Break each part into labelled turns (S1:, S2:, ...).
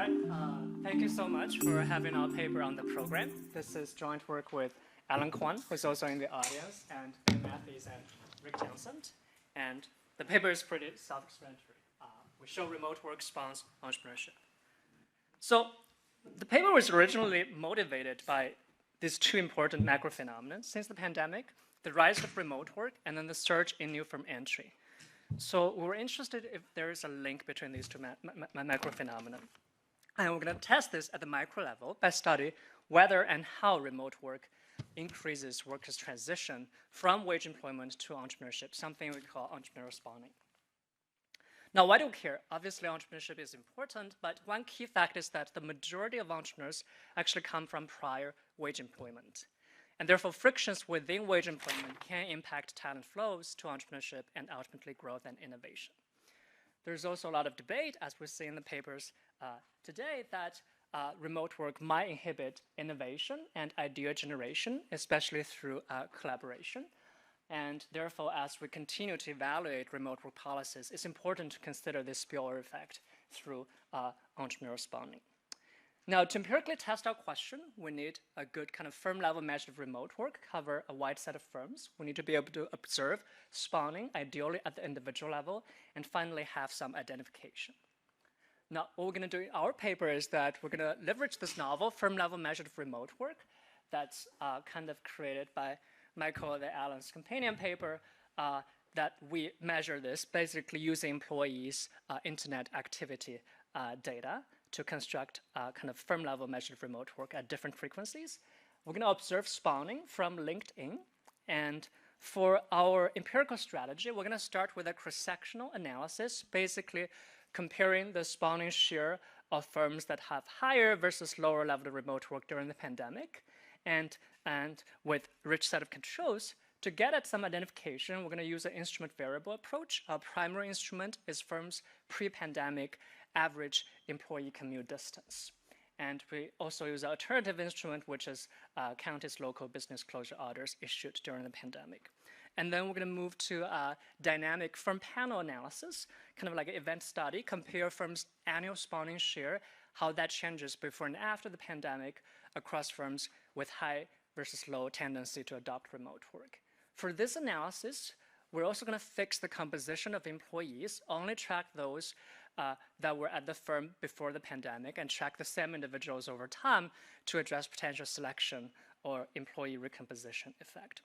S1: right. Thank you so much for having our paper on the program. This is joint work with Alan Kwan, who's also in the audience, and Matthies and Rick Townsend. And the paper is pretty self-explanatory. We show remote work spawns entrepreneurship. So the paper was originally motivated by these two important macro phenomena since the pandemic: the rise of remote work and then the surge in new firm entry. So we were interested if there is a link between these two macro phenomena. And we're going to test this at the micro level by studying whether and how remote work increases workers' transition from wage employment to entrepreneurship, something we call entrepreneurial spawning. Now, why do we care? Obviously, entrepreneurship is important, but one key fact is that the majority of entrepreneurs actually come from prior wage employment. And therefore, frictions within wage employment can impact talent flows to entrepreneurship and ultimately growth and innovation. There's also a lot of debate, as we see in the papers today, that remote work might inhibit innovation and idea generation, especially through collaboration. And therefore, as we continue to evaluate remote work policies, it's important to consider this spillover effect through entrepreneurial spawning. Now, to empirically test our question, we need a good kind of firm-level measure of remote work, cover a wide set of firms. We need to be able to observe spawning, ideally at the individual level, and finally have some identification. Now, what we're going to do in our paper is that we're going to leverage this novel firm-level measure of remote work that's kind of created by Michael and Alan's companion paper, that we measure this basically using employees' internet activity data to construct kind of firm-level measure of remote work at different frequencies. We're going to observe spawning from LinkedIn. And for our empirical strategy, we're going to start with a cross-sectional analysis, basically comparing the spawning share of firms that have higher versus lower level of remote work during the pandemic, and with rich set of controls. To get at some identification, we're going to use an instrument variable approach. Our primary instrument is firms' pre-pandemic average employee commute distance. And we also use an alternative instrument, which is county's local business closure orders issued during the pandemic. And then we're going to move to dynamic firm panel analysis, kind of like an event study, compare firms' annual spawning share, how that changes before and after the pandemic across firms with high versus low tendency to adopt remote work. For this analysis, we're also going to fix the composition of employees, only track those that were at the firm before the pandemic, and track the same individuals over time to address potential selection or employee recomposition effect.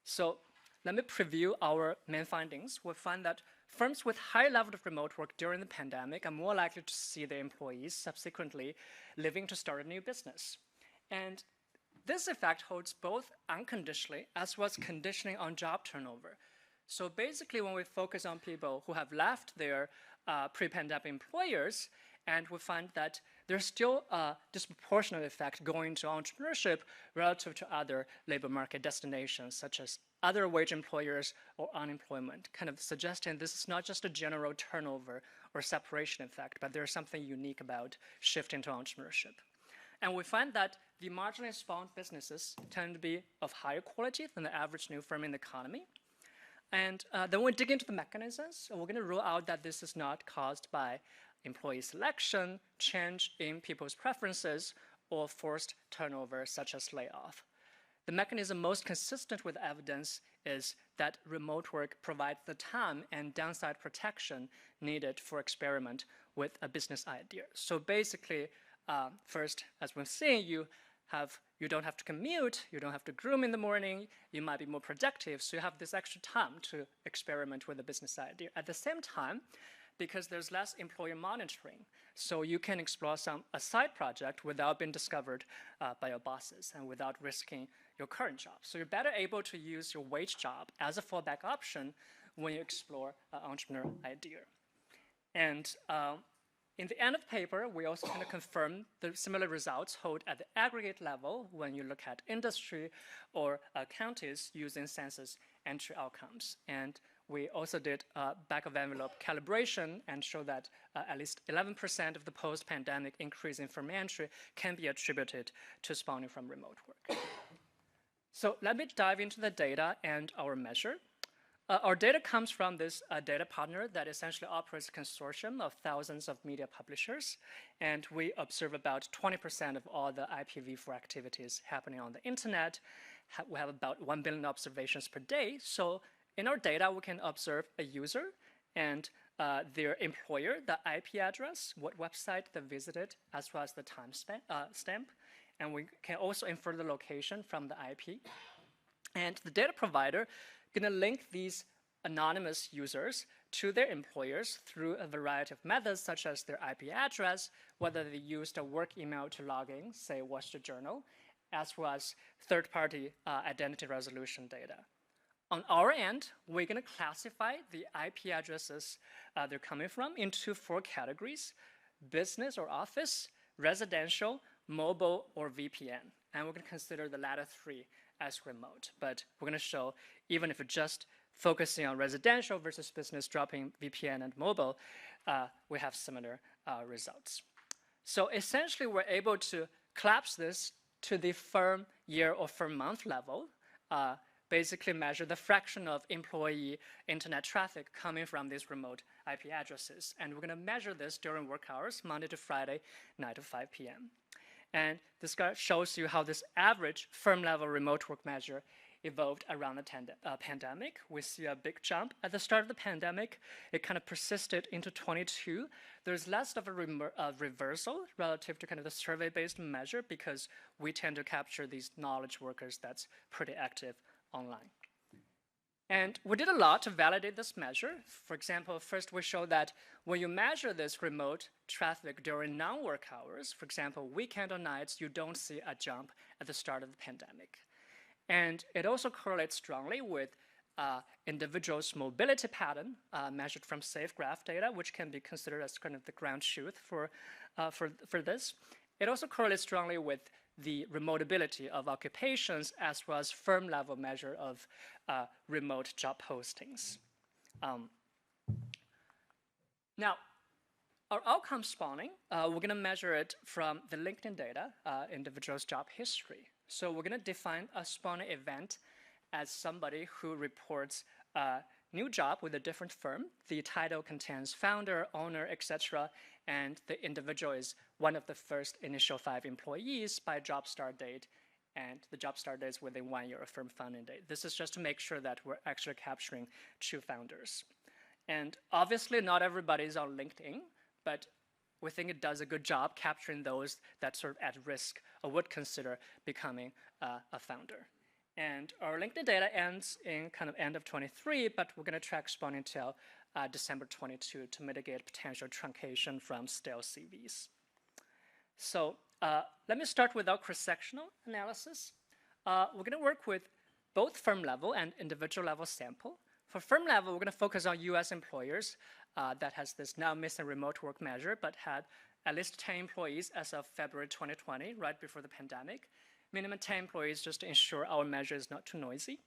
S1: So let me preview our main findings. We find that firms with high level of remote work during the pandemic are more likely to see their employees subsequently leaving to start a new business. And this effect holds both unconditionally as well as conditionally on job turnover. So basically, when we focus on people who have left their pre-pandemic employers, and we find that there's still a disproportionate effect going to entrepreneurship relative to other labor market destinations, such as other wage employers or unemployment, kind of suggesting this is not just a general turnover or separation effect, but there's something unique about shifting to entrepreneurship. And we find that the marginally spawned businesses tend to be of higher quality than the average new firm in the economy. And then we dig into the mechanisms, and we're going to rule out that this is not caused by employee selection, change in people's preferences, or forced turnover, such as layoff. The mechanism most consistent with evidence is that remote work provides the time and downside protection needed for experiment with a business idea. So basically, first, as we've seen, you don't have to commute, you don't have to groom in the morning, you might be more productive, so you have this extra time to experiment with a business idea. At the same time, because there's less employee monitoring, so you can explore a side project without being discovered by your bosses and without risking your current job. So you're better able to use your wage job as a fallback option when you explore an entrepreneurial idea. And in the end of the paper, we also kind of confirm the similar results hold at the aggregate level when you look at industry or counties using census entry outcomes. And we also did back-of-envelope calibration and show that at least 11% of the post-pandemic increase in firm entry can be attributed to spawning from remote work. So let me dive into the data and our measure. our data comes from this data partner that essentially operates a consortium of thousands of media publishers, and we observe about 20% of all the IPv4 activities happening on the internet. We have about 1 billion observations per day. So in our data, we can observe a user and their employer, the IP address, what website they visited, as well as the time stamp. And we can also infer the location from the IP. And the data provider going to link these anonymous users to their employers through a variety of methods, such as their IP address, whether they used a work email to log in, say Wall Street Journal, as well as third-party identity resolution data. On our end, we're going to classify the IP addresses they're coming from into 4 categories: business or office, residential, mobile, or VPN. And we're going to consider the latter 3 as remote. But we're going to show, even if we're just focusing on residential versus business, dropping VPN and mobile, we have similar results. So essentially, we're able to collapse this to the firm year or firm month level, basically measure the fraction of employee internet traffic coming from these remote IP addresses. And we're going to measure this during work hours, Monday to Friday, 9 to 5 p.m. And this shows you how this average firm-level remote work measure evolved around the pandemic. We see a big jump at the start of the pandemic. It kind of persisted into 22. There's less of a reversal relative to kind of the survey-based measure because we tend to capture these knowledge workers that's pretty active online. And we did a lot to validate this measure. For example, first we showed that when you measure this remote traffic during non-work hours, for example, weekend or nights, you don't see a jump at the start of the pandemic. And it also correlates strongly with individuals' mobility pattern measured from SafeGraph data, which can be considered as kind of the ground truth for this. It also correlates strongly with the remotability of occupations as well as firm-level measure of remote job postings. Now, our outcome spawning, we're going to measure it from the LinkedIn data, individual's job history. So we're going to define a spawning event as somebody who reports a new job with a different firm. The title contains founder, owner, etc., and the individual is one of the first initial 5 employees by job start date, and the job start date is within 1 year of firm founding date. This is just to make sure that we're actually capturing true founders. And obviously, not everybody is on LinkedIn, but we think it does a good job capturing those that sort of at risk or would consider becoming a founder. And our LinkedIn data ends in kind of end of 23, but we're going to track spawning till December 22 to mitigate potential truncation from stale CVs. So let me start with our cross-sectional analysis. We're going to work with both firm level and individual level sample. For firm level, we're going to focus on US employers that has this now missing remote work measure, but had at least 10 employees as of February 2020, right before the pandemic. Minimum 10 employees just to ensure our measure is not too noisy.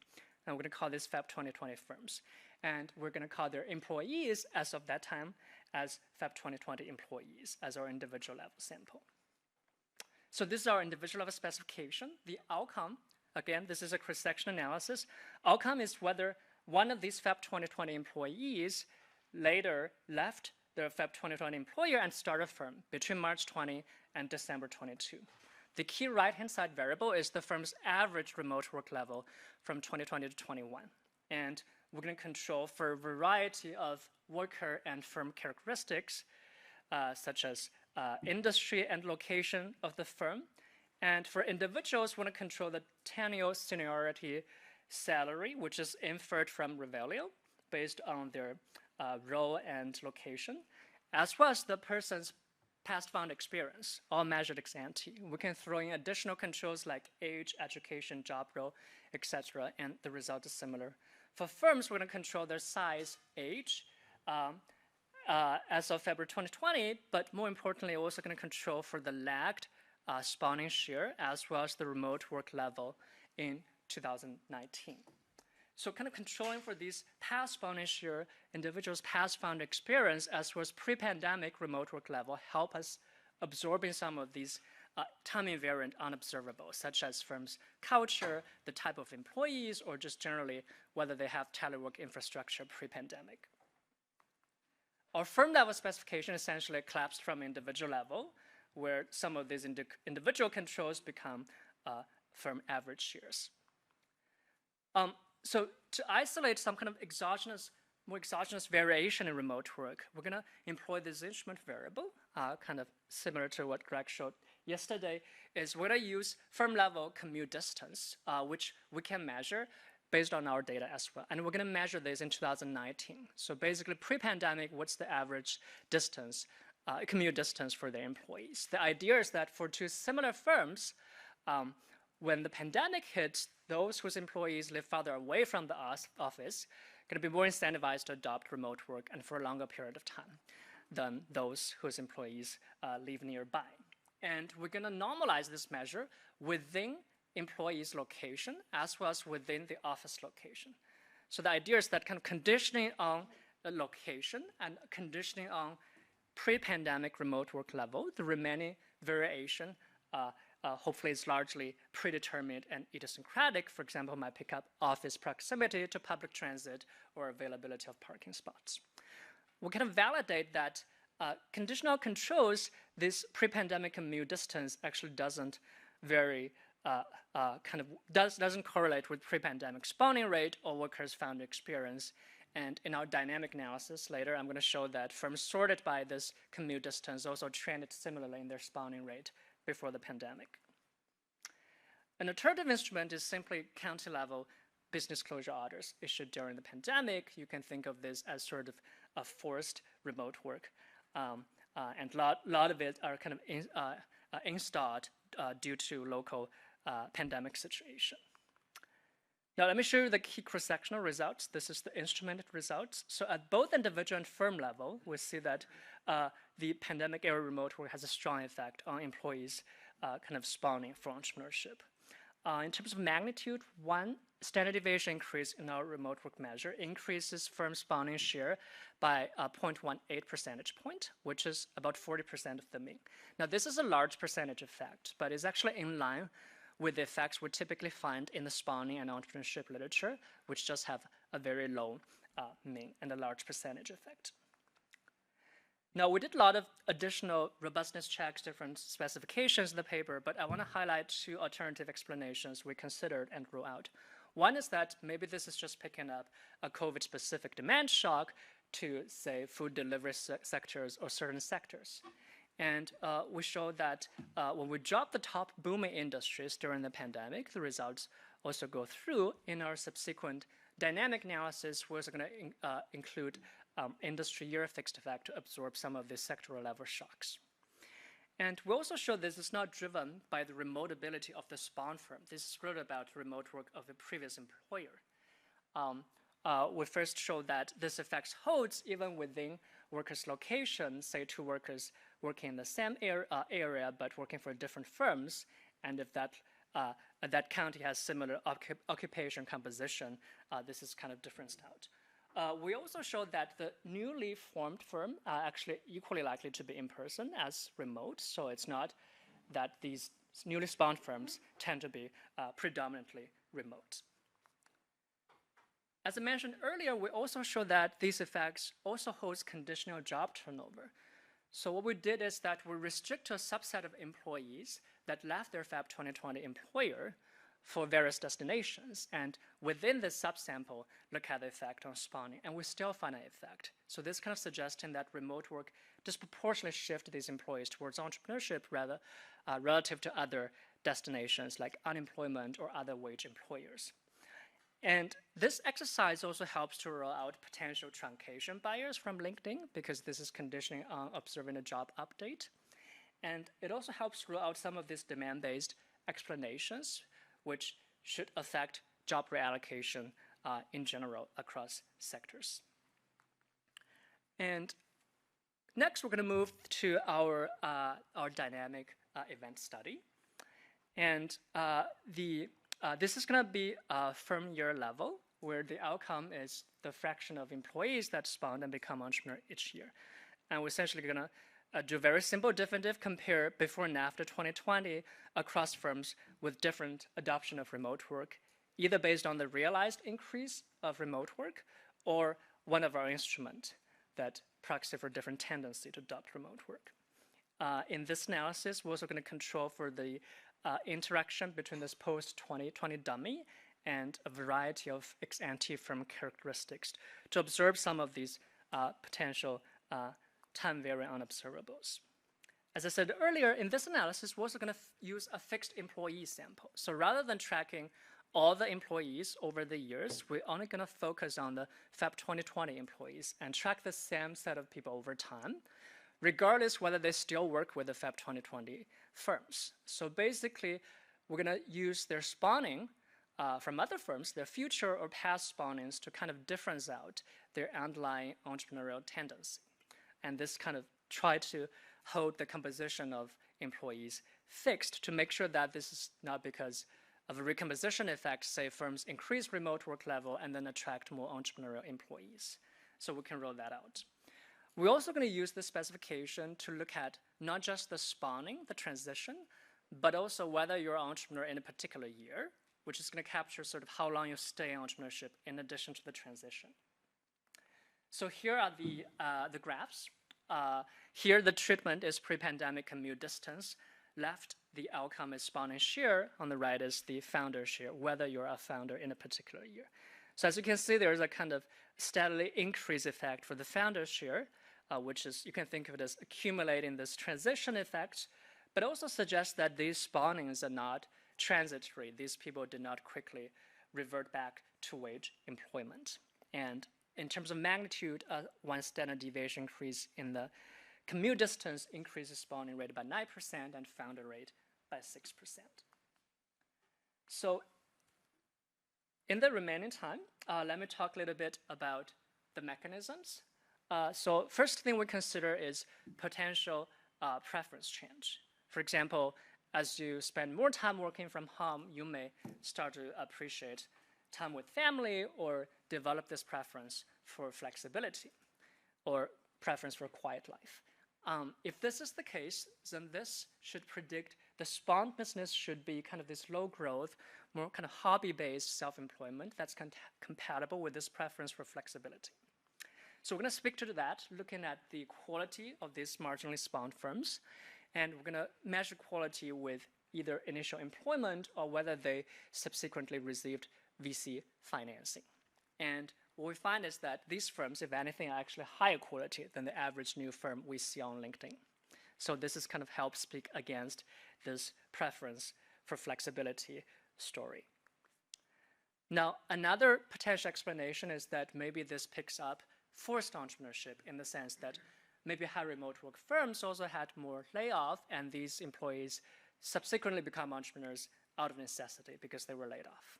S1: And we're going to call this Feb 2020 firms. And we're going to call their employees as of that time as Feb 2020 employees as our individual level sample. So this is our individual level specification. The outcome, again, this is a cross-section analysis. Outcome is whether one of these Feb 2020 employees later left their Feb 2020 employer and started a firm between March 20 and December 22. The key right-hand side variable is the firm's average remote work level from 2020 to 21. And we're going to control for a variety of worker and firm characteristics, such as industry and location of the firm. And for individuals, we want to control the tenure, seniority, salary, which is inferred from Revelio based on their role and location, as well as the person's past found experience, all measured ex ante. We can throw in additional controls like age, education, job role, etc., and the result is similar. For firms, we're going to control their size, age, as of February 2020, but more importantly, we're also going to control for the lagged spawning share as well as the remote work level in 2019. So kind of controlling for these past spawning share, individuals' past found experience, as well as pre-pandemic remote work level, help us absorbing some of these time-invariant unobservable, such as firm's culture, the type of employees, or just generally whether they have telework infrastructure pre-pandemic. Our firm-level specification essentially collapsed from individual level, where some of these individual controls become firm average shares. So to isolate some kind of more exogenous variation in remote work, we're going to employ this instrument variable, kind of similar to what Greg showed yesterday, is we're going to use firm-level commute distance, which we can measure based on our data as well. And we're going to measure this in 2019. So basically, pre-pandemic, what's the average distance, commute distance for their employees? The idea is that for two similar firms, when the pandemic hits, those whose employees live farther away from the office going to be more incentivized to adopt remote work and for a longer period of time than those whose employees live nearby. And we're going to normalize this measure within employees' location as well as within the office location. So the idea is that kind of conditioning on the location and conditioning on pre-pandemic remote work level, the remaining variation hopefully is largely predetermined and idiosyncratic. For example, might pick up office proximity to public transit or availability of parking spots. We can validate that conditional controls, this pre-pandemic commute distance actually doesn't vary, doesn't correlate with pre-pandemic spawning rate or workers' found experience. And in our dynamic analysis later, I'm going to show that firms sorted by this commute distance also trended similarly in their spawning rate before the pandemic. An alternative instrument is simply county-level business closure orders issued during the pandemic. You can think of this as sort of a forced remote work. And a lot of it are kind of installed due to local pandemic situation. Now, let me show you the key cross-sectional results. This is the instrumented results. So at both individual and firm level, we see that the pandemic-era remote work has a strong effect on employees' kind of spawning for entrepreneurship. In terms of magnitude, one standard deviation increase in our remote work measure increases firm spawning share by 0.18 percentage point, which is about 40% of the mean. Now, this is a large percentage effect, but it's actually in line with the effects we typically find in the spawning and entrepreneurship literature, which just have a very low mean and a large percentage effect. Now, we did a lot of additional robustness checks, different specifications in the paper, but I want to highlight two alternative explanations we considered and ruled out. One is that maybe this is just picking up a COVID-specific demand shock to, say, food delivery sectors or certain sectors. And we showed that when we drop the top booming industries during the pandemic, the results also go through. In our subsequent dynamic analysis, we're also going to include industry year fixed effect to absorb some of these sectoral level shocks. And we also showed this is not driven by the remote ability of the spawn firm. This is really about remote work of the previous employer. We first showed that this effect holds even within workers' locations, say two workers working in the same area but working for different firms, and if that county has similar occupation composition, this is kind of differenced out. We also showed that the newly formed firm are actually equally likely to be in person as remote, so it's not that these newly spawned firms tend to be predominantly remote. As I mentioned earlier, we also showed that these effects also hold conditional job turnover. So what we did is that we restrict to a subset of employees that left their Feb 2020 employer for various destinations, and within this subsample, look at the effect on spawning, and we still find an effect. So this kind of suggesting that remote work disproportionately shifted these employees towards entrepreneurship rather relative to other destinations like unemployment or other wage employers. And this exercise also helps to rule out potential truncation bias from LinkedIn, because this is conditioning on observing a job update. And it also helps rule out some of these demand-based explanations, which should affect job reallocation in general across sectors. And next, we're going to move to our dynamic event study. And this is going to be a firm year level, where the outcome is the fraction of employees that spawn and become entrepreneur each year. And we're essentially going to do a very simple diff, compare before and after 2020 across firms with different adoption of remote work, either based on the realized increase of remote work or one of our instruments that proxy for different tendency to adopt remote work. In this analysis, we're also going to control for the interaction between this post-2020 dummy and a variety of ex-ante firm characteristics to observe some of these potential time-varying unobservables. As I said earlier, in this analysis, we're also going to use a fixed employee sample. So rather than tracking all the employees over the years, we're only going to focus on the Feb 2020 employees and track the same set of people over time, regardless whether they still work with the Feb 2020 firms. So basically, we're going to use their spawning from other firms, their future or past spawnings, to kind of difference out their underlying entrepreneurial tendency. And this kind of try to hold the composition of employees fixed to make sure that this is not because of a recomposition effect, say firms increase remote work level and then attract more entrepreneurial employees. So we can roll that out. We're also going to use this specification to look at not just the spawning, the transition, but also whether you're an entrepreneur in a particular year, which is going to capture sort of how long you stay in entrepreneurship in addition to the transition. So here are the graphs. Here the treatment is pre-pandemic commute distance. Left, the outcome is spawning share. On the right is the founder share, whether you're a founder in a particular year. So as you can see, there's a kind of steadily increase effect for the founder share, which is, you can think of it as accumulating this transition effect, but also suggests that these spawnings are not transitory. These people did not quickly revert back to wage employment. And in terms of magnitude, one standard deviation increase in the commute distance increases spawning rate by 9% and founder rate by 6%. So in the remaining time, let me talk a little bit about the mechanisms. So first thing we consider is potential preference change. For example, as you spend more time working from home, you may start to appreciate time with family or develop this preference for flexibility or preference for a quiet life. If this is the case, then this should predict the spawn business should be kind of this low growth, more kind of hobby-based self-employment that's compatible with this preference for flexibility. So we're going to speak to that, looking at the quality of these marginally spawned firms. And we're going to measure quality with either initial employment or whether they subsequently received VC financing. And what we find is that these firms, if anything, are actually higher quality than the average new firm we see on LinkedIn. So this is kind of helps speak against this preference for flexibility story. Now, another potential explanation is that maybe this picks up forced entrepreneurship in the sense that maybe high remote work firms also had more layoff, and these employees subsequently become entrepreneurs out of necessity because they were laid off.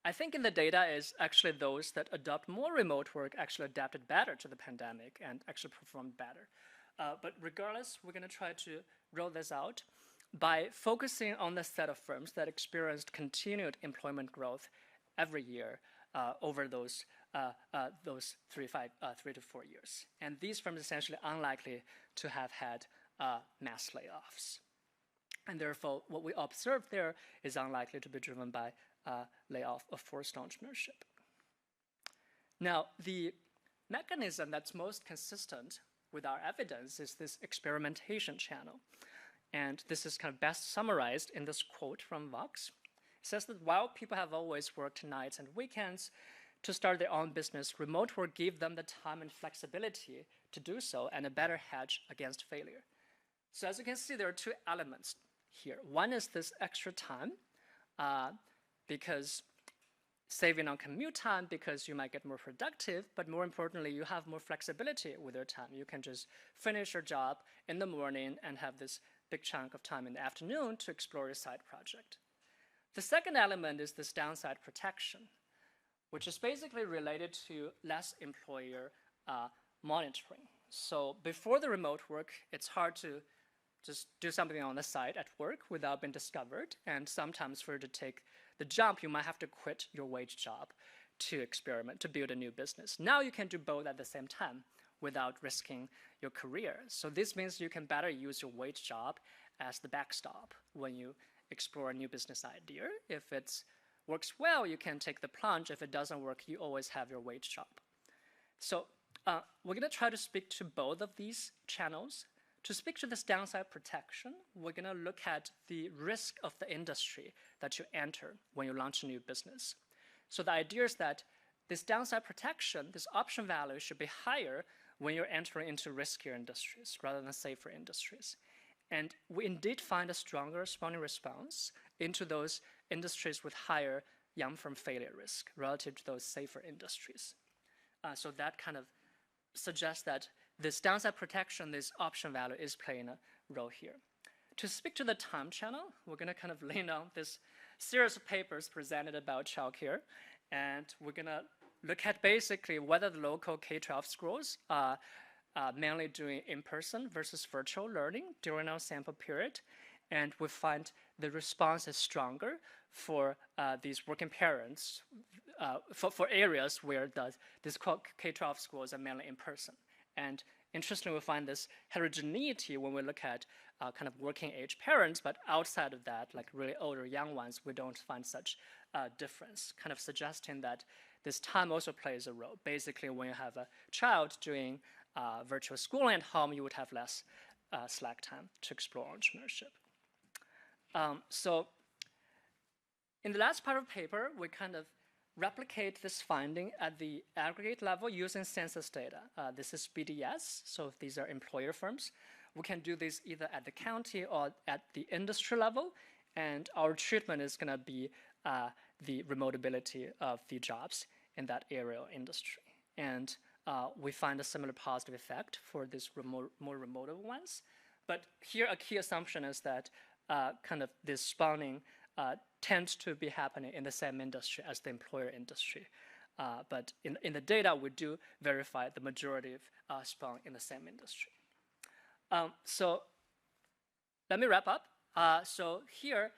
S1: I think in the data is actually those that adopt more remote work actually adapted better to the pandemic and actually performed better. But regardless, we're going to try to roll this out by focusing on the set of firms that experienced continued employment growth every year over those 3 to 4 years. And these firms essentially unlikely to have had mass layoffs. And therefore, what we observe there is unlikely to be driven by layoff of forced entrepreneurship. Now, the mechanism that's most consistent with our evidence is this experimentation channel. And this is kind of best summarized in this quote from Vox. It says that while people have always worked nights and weekends to start their own business, remote work gave them the time and flexibility to do so and a better hedge against failure. So as you can see, there are two elements here. One is this extra time, because saving on commute time because you might get more productive, but more importantly, you have more flexibility with your time. You can just finish your job in the morning and have this big chunk of time in the afternoon to explore your side project. The second element is this downside protection, which is basically related to less employer monitoring. So before the remote work, it's hard to just do something on the side at work without being discovered. And sometimes for you to take the jump, you might have to quit your wage job to experiment, to build a new business. Now you can do both at the same time without risking your career. So this means you can better use your wage job as the backstop when you explore a new business idea. If it works well, you can take the plunge. If it doesn't work, you always have your wage job. So we're going to try to speak to both of these channels. To speak to this downside protection, we're going to look at the risk of the industry that you enter when you launch a new business. So the idea is that this downside protection, this option value should be higher when you're entering into riskier industries rather than safer industries. And we indeed find a stronger responding response into those industries with higher young firm failure risk relative to those safer industries. So that kind of suggests that this downside protection, this option value is playing a role here. To speak to the time channel, we're going to kind of lean on this series of papers presented about childcare, and we're going to look at basically whether the local K-12 schools are mainly doing in-person versus virtual learning during our sample period, and we find the response is stronger for these working parents for areas where these K-12 schools are mainly in-person. And interestingly, we find this heterogeneity when we look at kind of working age parents, but outside of that, like really older young ones, we don't find such difference, kind of suggesting that this time also plays a role. Basically, when you have a child doing virtual schooling at home, you would have less slack time to explore entrepreneurship. So in the last part of the paper, we kind of replicate this finding at the aggregate level using census data. This is BDS, so these are employer firms. We can do this either at the county or at the industry level, and our treatment is going to be the remotability of the jobs in that area or industry. And we find a similar positive effect for these more remote ones. But here a key assumption is that kind of this spawning tends to be happening in the same industry as the employer industry. But in the data, we do verify the majority of spawn in the same industry. So let me wrap up. So here,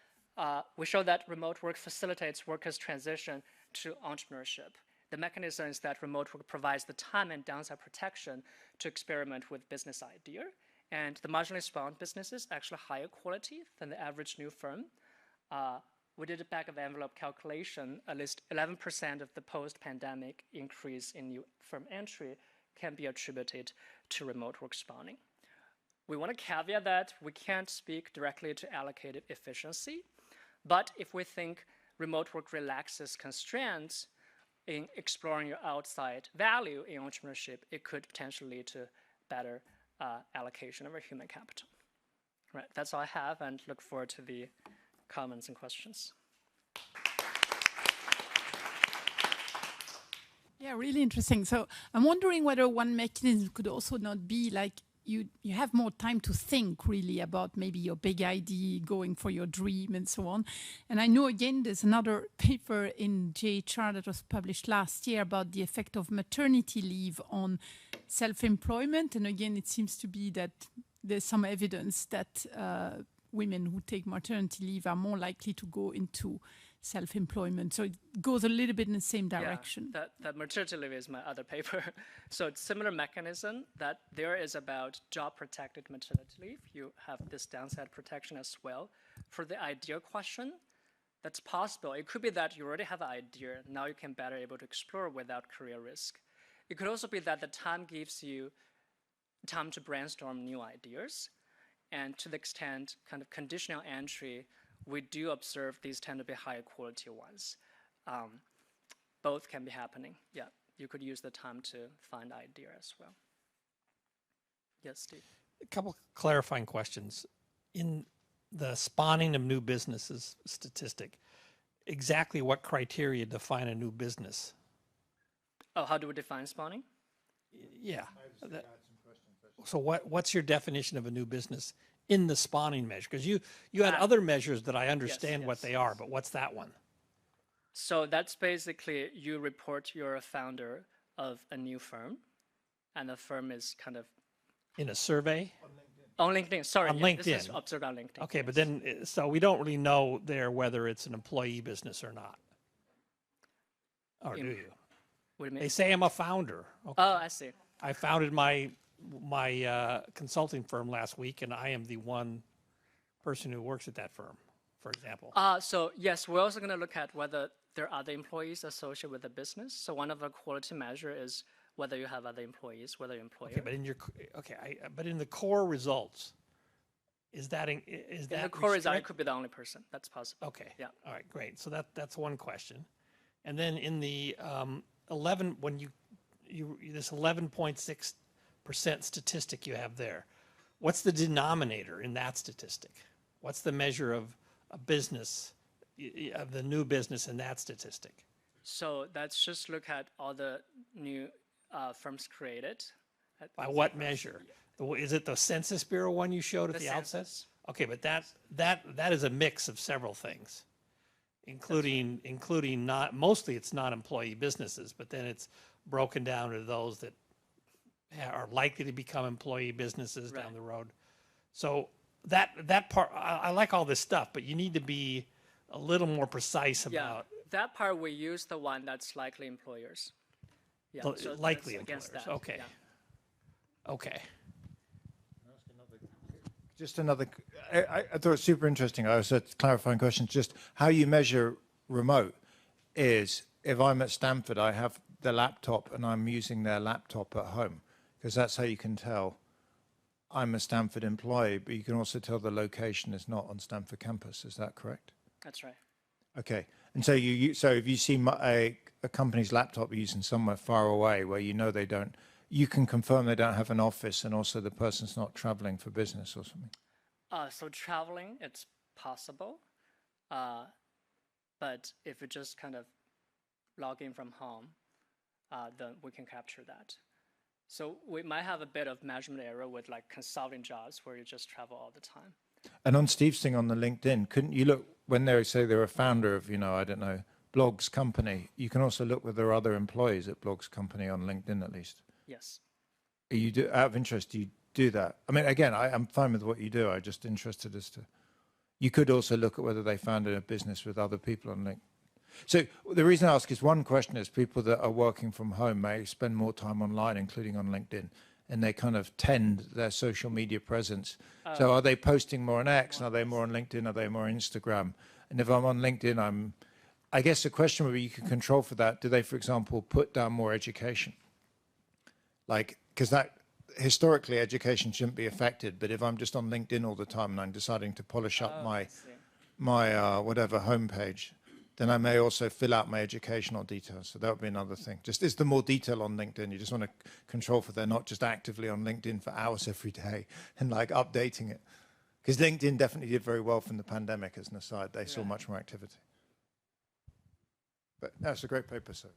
S1: we show that remote work facilitates workers' transition to entrepreneurship. The mechanism is that remote work provides the time and downside protection to experiment with business idea. And the marginally spawned businesses actually higher quality than the average new firm. We did a back-of-envelope calculation. At least 11% of the post-pandemic increase in new firm entry can be attributed to remote work spawning. We want to caveat that we can't speak directly to allocated efficiency, but if we think remote work relaxes constraints in exploring your outside value in entrepreneurship, it could potentially lead to better allocation of our human capital. Right, that's all I have, and look forward to the comments and questions.
S2: Yeah, really interesting. So I'm wondering whether one mechanism could also not be like you have more time to think really about maybe your big idea, going for your dream and so on. And I know, again, there's another paper in JHR that was published last year about the effect of maternity leave on self-employment. And again, it seems to be that there's some evidence that women who take maternity leave are more likely to go into self-employment. So it goes a little bit in the same direction.
S1: Yeah, that maternity leave is my other paper. So it's similar mechanism that there is about job-protected maternity leave. You have this downside protection as well. For the idea question, that's possible. It could be that you already have an idea. Now you can better able to explore without career risk. It could also be that the time gives you time to brainstorm new ideas. And to the extent kind of conditional entry, we do observe these tend to be higher quality ones. Both can be happening. Yeah, you could use the time to find idea as well. Yes, Steve?
S3: A couple clarifying questions. In the spawning of new businesses statistic, exactly what criteria define a new business?
S1: Oh, how do we define spawning?
S3: Yeah. So what's your definition of a new business in the spawning measure? Because you had other measures that I understand what they are, but what's that one?
S1: So that's basically you report you're a founder of a new firm, and the firm is kind of...
S3: In a survey?
S1: On LinkedIn, sorry.
S3: On LinkedIn.
S1: This is observed on LinkedIn.
S3: Okay,
S1: yes.
S3: but then, so we don't really know there whether it's an employee business or not. Or do you?
S1: What do you mean?
S3: They say I'm a founder. Okay.
S1: Oh, I see.
S3: I founded my consulting firm last week, and I am the one person who works at that firm, for example.
S1: So yes, we're also going to look at whether there are other employees associated with the business. So one of the quality measure is whether you have other employees, whether you're employer.
S3: Okay, but in your but in the core results, is that
S1: In the core result, it could be the only person. That's possible.
S3: Okay.
S1: Yeah.
S3: All right. Great. So that's one question, and then in the 11 when you this 11.6% statistic you have there, what's the denominator in that statistic? What's the measure of a business, of the new business in that statistic?
S1: So let's just look at all the new firms created.
S3: By what measure? Is it the Census Bureau one you showed at the outset? Okay, but that is a mix of several things, including not mostly it's non-employee businesses, but then it's broken down to those that are likely to become employee businesses down the road. So that part, I like all this stuff, but you need to be a little more precise about
S1: that part. We use the one that's likely employers. Yeah, so
S3: likely employers.
S1: That.
S3: Okay.
S1: Yeah.
S3: Okay.
S4: Just another, I thought it was super interesting. I was a clarifying question. Just how you measure remote is if I'm at Stanford, I have the laptop and I'm using their laptop at home, because that's how you can tell I'm a Stanford employee, but you can also tell the location is not on Stanford campus. Is that correct?
S1: That's right.
S4: Okay. And so so if you see a company's laptop using somewhere far away where you know they don't, you can confirm they don't have an office, and also the person's not traveling for business or something.
S1: So traveling, it's possible, but if you just kind of log in from home, then we can capture that. So we might have a bit of measurement error with like consulting jobs where you just travel all the time.
S4: And on Steve's thing on the LinkedIn, couldn't you look when they say they're a founder of, I don't know, Blogs company, you can also look whether there are other employees at Blogs company on LinkedIn at least?
S1: Yes.
S4: Out of interest, do you do that? I mean, again, I'm fine with what you do. I'm just interested as to, you could also look at whether they founded a business with other people on LinkedIn. So the reason I ask is, one question is people that are working from home may spend more time online, including on LinkedIn, and they kind of tend their social media presence. So are they posting more on X? Are they more on LinkedIn? Are they more on Instagram? And if I'm on LinkedIn, I guess the question would be, you can control for that. Do they, for example, put down more education? Like, because that historically education shouldn't be affected, but if I'm just on LinkedIn all the time and I'm deciding to polish up my whatever homepage, then I may also fill out my educational details. So that would be another thing. Just is the more detail on LinkedIn. You just want to control for they're not just actively on LinkedIn for hours every day and like updating it. Because LinkedIn definitely did very well from the pandemic as an aside. They saw much more activity. But that's a great paper, so.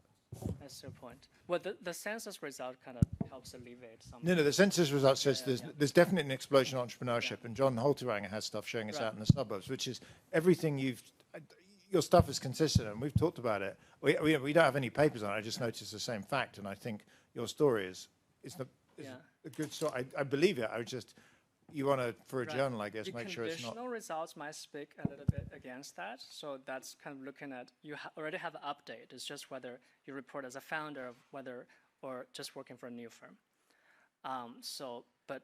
S1: That's your point. Well, the census result kind of helps alleviate some.
S4: No, the census result says there's definitely an explosion of entrepreneurship, and John Holteranger has stuff showing us out in the suburbs, which is everything your stuff is consistent, and we've talked about it. We don't have any papers on it. I just noticed the same fact, and I think your story is a good story. I believe it. You want to, for a journal, I guess, make sure it's not.
S1: Conditional results might speak a little bit against that. So that's kind of looking at, you already have an update. It's just whether you report as a founder, or just working for a new firm. But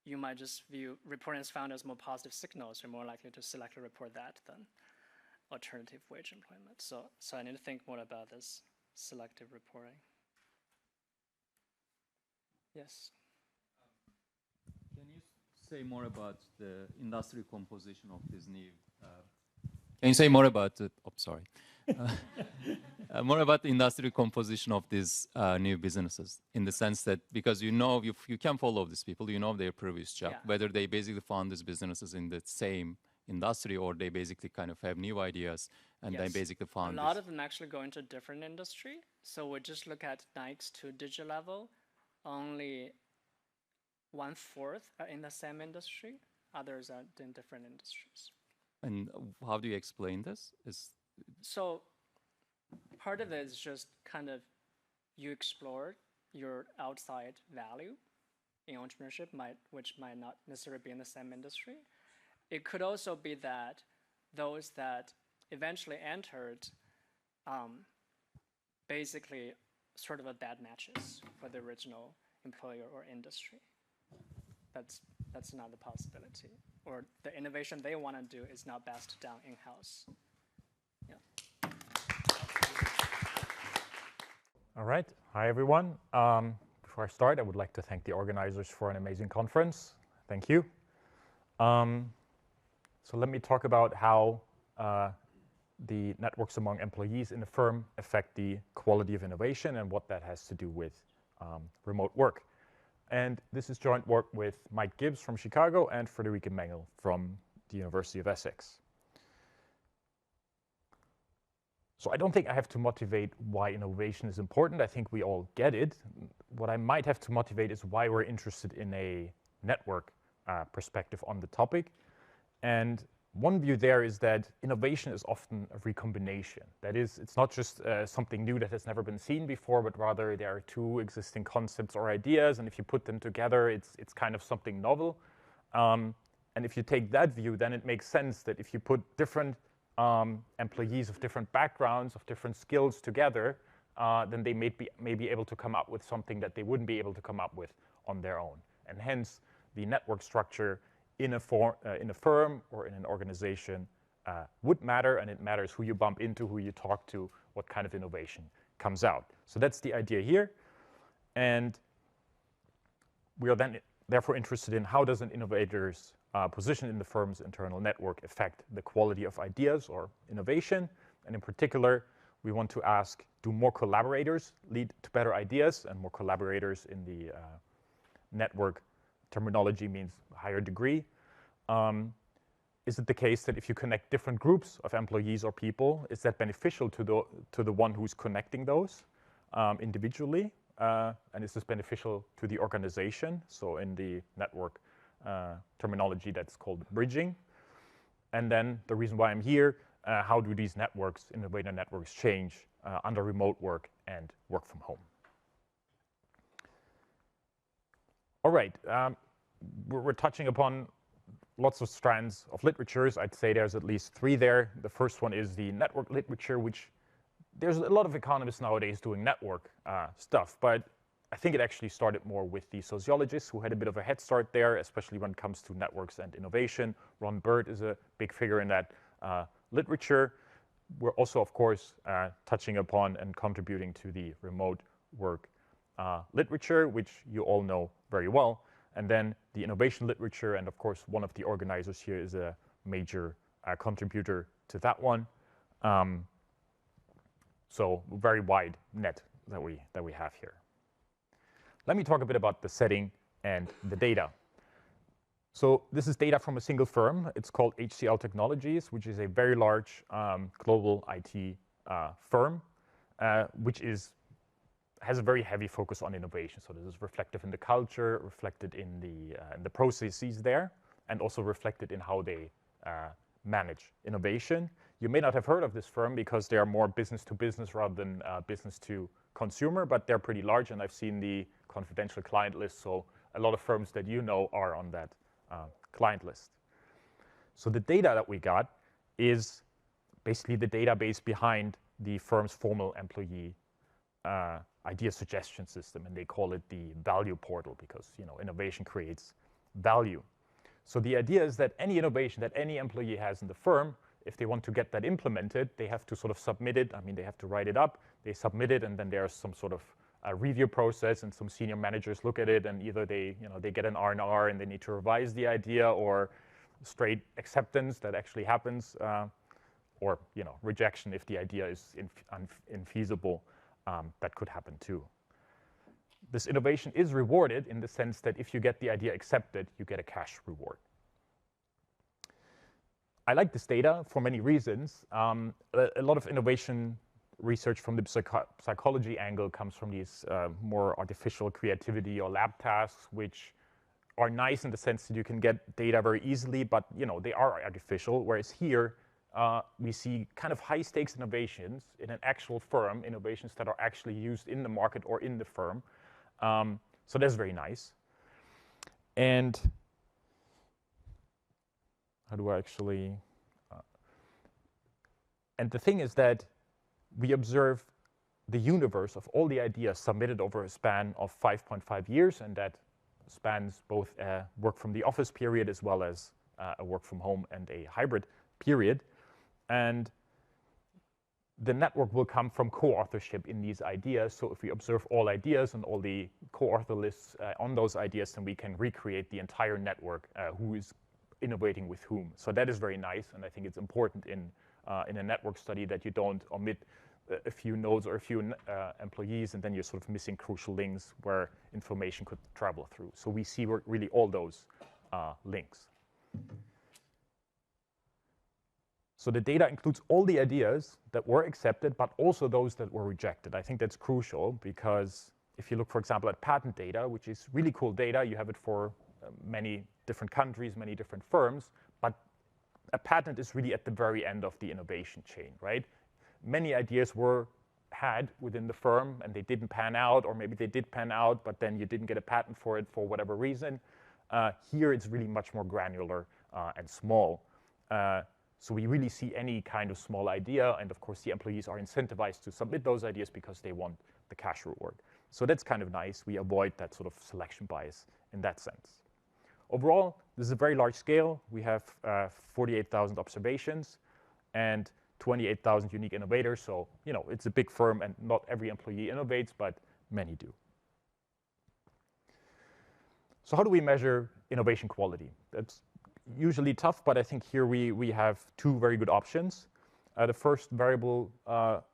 S1: you might just view reporting as founder as more positive signals. You're more likely to selectively report that than alternative wage employment. So I need to think more about this selective reporting. Yes.
S5: Can you say more about the industry composition of this new? Can you say more about the? Oh, sorry. More about the industry composition of these new businesses, in the sense that, because you can follow these people, their previous job, whether they basically found these businesses in the same industry or they basically kind of have new ideas and they basically found
S1: a lot of them actually go into different industry. So we just look at Nike's to digital level, only 1/4 are in the same industry. Others are in different industries.
S5: And how do you explain this?
S1: So part of it is just kind of you explore your outside value in entrepreneurship, which might not necessarily be in the same industry. It could also be that those that eventually entered basically sort of a bad matches for the original employer or industry. That's not a possibility. Or the innovation they want to do is not best done in-house. Yeah.
S6: All right. Hi, everyone. Before I start, I would like to thank the organizers for an amazing conference. Thank you. So let me talk about how the networks among employees in a firm affect the quality of innovation and what that has to do with remote work. And this is joint work with Mike Gibbs from Chicago and Friederike Mengel from the University of Essex. So I don't think I have to motivate why innovation is important. I think we all get it. What I might have to motivate is why we're interested in a network perspective on the topic. And one view there is that innovation is often a recombination. That is, it's not just something new that has never been seen before, but rather there are two existing concepts or ideas, and if you put them together, it's kind of something novel. And if you take that view, then it makes sense that if you put different employees of different backgrounds, of different skills together, then they may be able to come up with something that they wouldn't be able to come up with on their own. And hence, the network structure in a firm or in an organization would matter, and it matters who you bump into, who you talk to, what kind of innovation comes out. So that's the idea here. And we are then therefore interested in how does an innovator's position in the firm's internal network affect the quality of ideas or innovation. And in particular, we want to ask, do more collaborators lead to better ideas? And more collaborators in the network terminology means higher degree. Is it the case that if you connect different groups of employees or people, is that beneficial to the one who's connecting those individually? And is this beneficial to the organization? So in the network terminology, that's called bridging. And then the reason why I'm here, how do these networks, innovator networks, change under remote work and work from home? All right, we're touching upon lots of strands of literatures. I'd say there's at least three there. The first one is the network literature, which there's a lot of economists nowadays doing network stuff, but I think it actually started more with the sociologists who had a bit of a head start there, especially when it comes to networks and innovation. Ron Bird is a big figure in that literature. We're also, of course, touching upon and contributing to the remote work literature, which you all know very well. And then the innovation literature, and of course, one of the organizers here is a major contributor to that one. So very wide net that we have here. Let me talk a bit about the setting and the data. So this is data from a single firm. It's called HCL Technologies, which is a very large global IT firm, which has a very heavy focus on innovation. So this is reflective in the culture, reflected in the processes there, and also reflected in how they manage innovation. You may not have heard of this firm because they are more business to business rather than business to consumer, but they're pretty large, and I've seen the confidential client list, so a lot of firms that you know are on that client list. So the data that we got is basically the database behind the firm's formal employee idea suggestion system, and they call it the value portal because innovation creates value. So the idea is that any innovation that any employee has in the firm, if they want to get that implemented, they have to sort of submit it. I mean, they have to write it up, they submit it, and then there's some sort of review process, and some senior managers look at it, and either they get an R&R and they need to revise the idea, or straight acceptance that actually happens, or rejection if the idea is infeasible. That could happen too. This innovation is rewarded in the sense that if you get the idea accepted, you get a cash reward. I like this data for many reasons. A lot of innovation research from the psychology angle comes from these more artificial creativity or lab tasks, which are nice in the sense that you can get data very easily, but they are artificial. Whereas here, we see kind of high stakes innovations in an actual firm, innovations that are actually used in the market or in the firm. So that's very nice. And how do I actually... and the thing is that we observe the universe of all the ideas submitted over a span of 5.5 years, and that spans both a work from the office period as well as a work from home and a hybrid period. And the network will come from co-authorship in these ideas. So if we observe all ideas and all the co-author lists on those ideas, then we can recreate the entire network, who is innovating with whom. So that is very nice, and I think it's important in a network study that you don't omit a few nodes or a few employees, and then you're sort of missing crucial links where information could travel through. So we see really all those links. So the data includes all the ideas that were accepted, but also those that were rejected. I think that's crucial because if you look, for example, at patent data, which is really cool data, you have it for many different countries, many different firms, but a patent is really at the very end of the innovation chain, right? Many ideas were had within the firm and they didn't pan out, or maybe they did pan out, but then you didn't get a patent for it for whatever reason. Here it's really much more granular and small. So we really see any kind of small idea, and of course the employees are incentivized to submit those ideas because they want the cash reward. So that's kind of nice. We avoid that sort of selection bias in that sense. Overall, this is a very large scale. We have 48,000 observations and 28,000 unique innovators. So, you know, it's a big firm and not every employee innovates, but many do. So how do we measure innovation quality? That's usually tough, but I think here we have two very good options. The first variable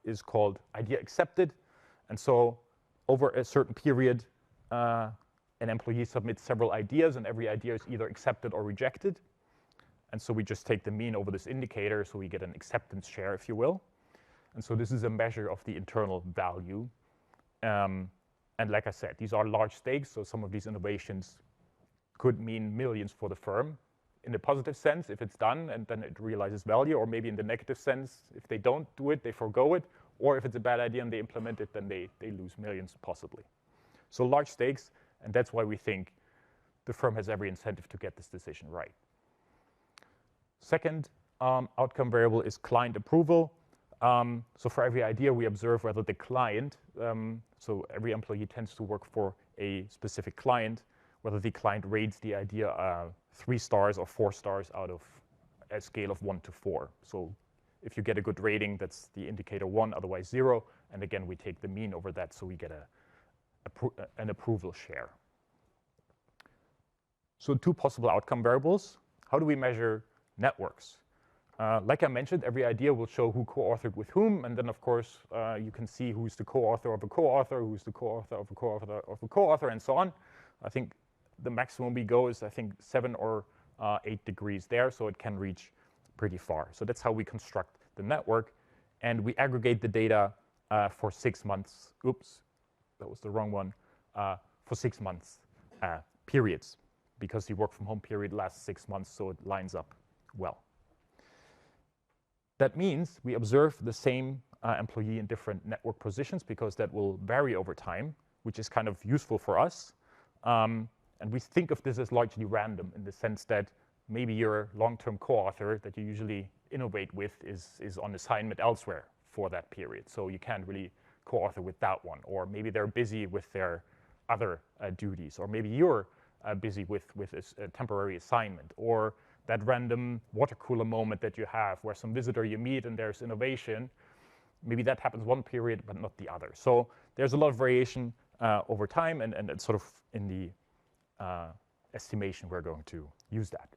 S6: is called idea accepted. And so over a certain period, an employee submits several ideas, and every idea is either accepted or rejected. And so we just take the mean over this indicator, so we get an acceptance share, if you will. And so this is a measure of the internal value. And like I said, these are large stakes, so some of these innovations could mean millions for the firm. In the positive sense, if it's done and then it realizes value, or maybe in the negative sense, if they don't do it, they forgo it, or if it's a bad idea and they implement it, then they lose millions possibly. So large stakes, and that's why we think the firm has every incentive to get this decision right. Second outcome variable is client approval. So for every idea, we observe whether the client, so every employee tends to work for a specific client, whether the client rates the idea 3 stars or 4 stars out of a scale of 1 to 4. So if you get a good rating, that's the indicator 1, otherwise 0. And again, we take the mean over that, so we get an approval share. So 2 possible outcome variables. How do we measure networks? Like I mentioned, every idea will show who co-authored with whom, and then of course you can see who's the co-author of a co-author, who's the co-author of a co-author of a co-author, and so on. I think the maximum we go is, I think, 7 or 8 degrees there, so it can reach pretty far. So that's how we construct the network, and we aggregate the data for 6 months. Oops, that was the wrong one. For 6 months periods, because the work from home period lasts 6 months, so it lines up well. That means we observe the same employee in different network positions, because that will vary over time, which is kind of useful for us. And we think of this as largely random, in the sense that maybe your long-term co-author that you usually innovate with is on assignment elsewhere for that period. So you can't really co-author with that one. Or maybe they're busy with their other duties. Or maybe you're busy with a temporary assignment. Or that random water cooler moment that you have where some visitor you meet and there's innovation. Maybe that happens one period, but not the other. So there's a lot of variation over time, and it's sort of in the estimation we're going to use that.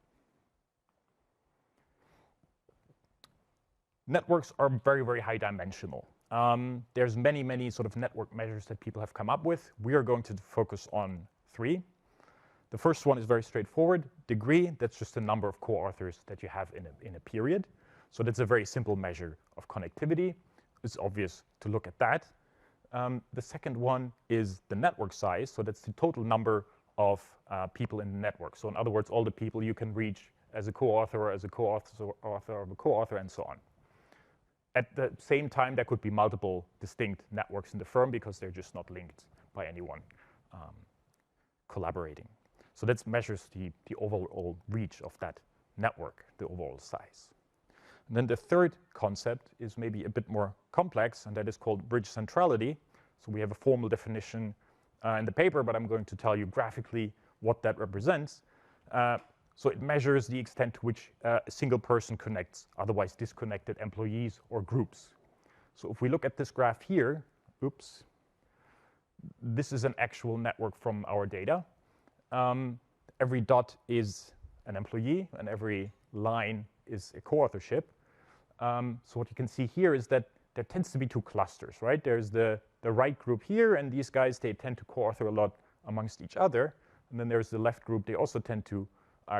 S6: Networks are very, very high dimensional. There's many sort of network measures that people have come up with. We are going to focus on 3. The first one is very straightforward. Degree, that's just the number of co-authors that you have in a period. So that's a very simple measure of connectivity. It's obvious to look at that. The second one is the network size. So that's the total number of people in the network. So in other words, all the people you can reach as a co-author, or as a co-author of a co-author, and so on. At the same time, there could be multiple distinct networks in the firm, because they're just not linked by anyone collaborating. So that measures the overall reach of that network, the overall size. And then the third concept is maybe a bit more complex, and that is called bridge centrality. So we have a formal definition in the paper, but I'm going to tell you graphically what that represents. So it measures the extent to which a single person connects otherwise disconnected employees or groups. So if we look at this graph here, oops, this is an actual network from our data. Every dot is an employee, and every line is a co-authorship. So what you can see here is that there tends to be two clusters, right? There's the right group here, and these guys, they tend to co-author a lot amongst each other. And then there's the left group, they also tend to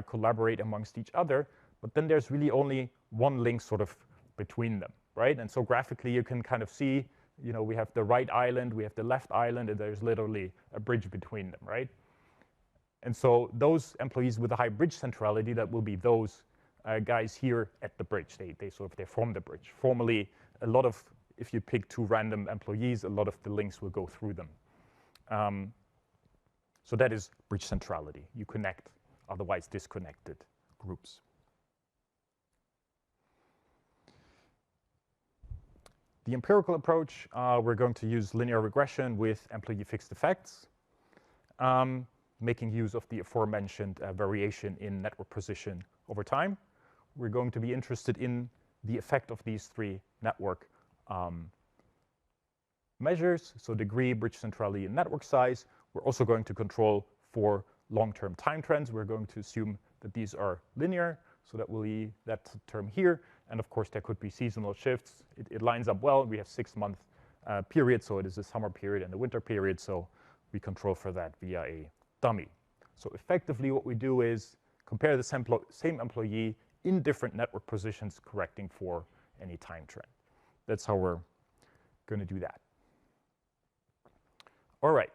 S6: collaborate amongst each other. But then there's really only one link sort of between them, right? And so graphically, you can kind of see, you know, we have the right island, we have the left island, and there's literally a bridge between them, right? And so those employees with a high bridge centrality, that will be those guys here at the bridge. They form the bridge. Formally, a lot of, if you pick two random employees, a lot of the links will go through them. So that is bridge centrality. You connect otherwise disconnected groups. The empirical approach, we're going to use linear regression with employee fixed effects, making use of the aforementioned variation in network position over time. We're going to be interested in the effect of these three network measures, so degree, bridge centrality, and network size. We're also going to control for long-term time trends. We're going to assume that these are linear, so that will be that term here. And of course, there could be seasonal shifts. It lines up well. We have 6-month period, so it is a summer period and a winter period, so we control for that via a dummy. So effectively, what we do is compare the same employee in different network positions, correcting for any time trend. That's how we're going to do that. All right.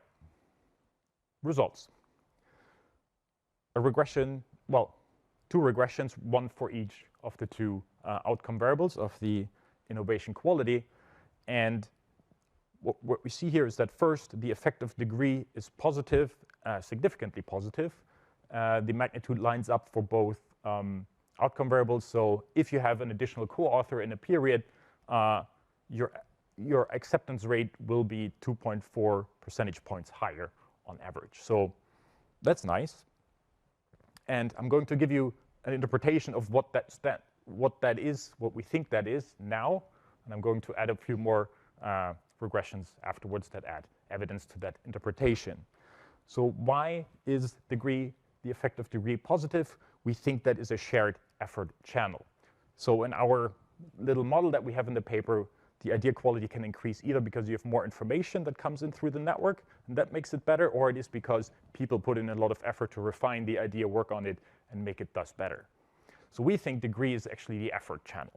S6: Results. A regression, well, 2 regressions, one for each of the 2 outcome variables of the innovation quality. And what we see here is that first, the effective degree is positive, significantly positive. The magnitude lines up for both outcome variables. So if you have an additional co-author in a period, your acceptance rate will be 2.4 percentage points higher on average. So that's nice. And I'm going to give you an interpretation of what that is, what we think that is now. And I'm going to add a few more regressions afterwards that add evidence to that interpretation. So why is the effective degree positive? We think that is a shared effort channel. So in our little model that we have in the paper, the idea quality can increase either because you have more information that comes in through the network, and that makes it better, or it is because people put in a lot of effort to refine the idea, work on it, and make it thus better. So we think degree is actually the effort channel.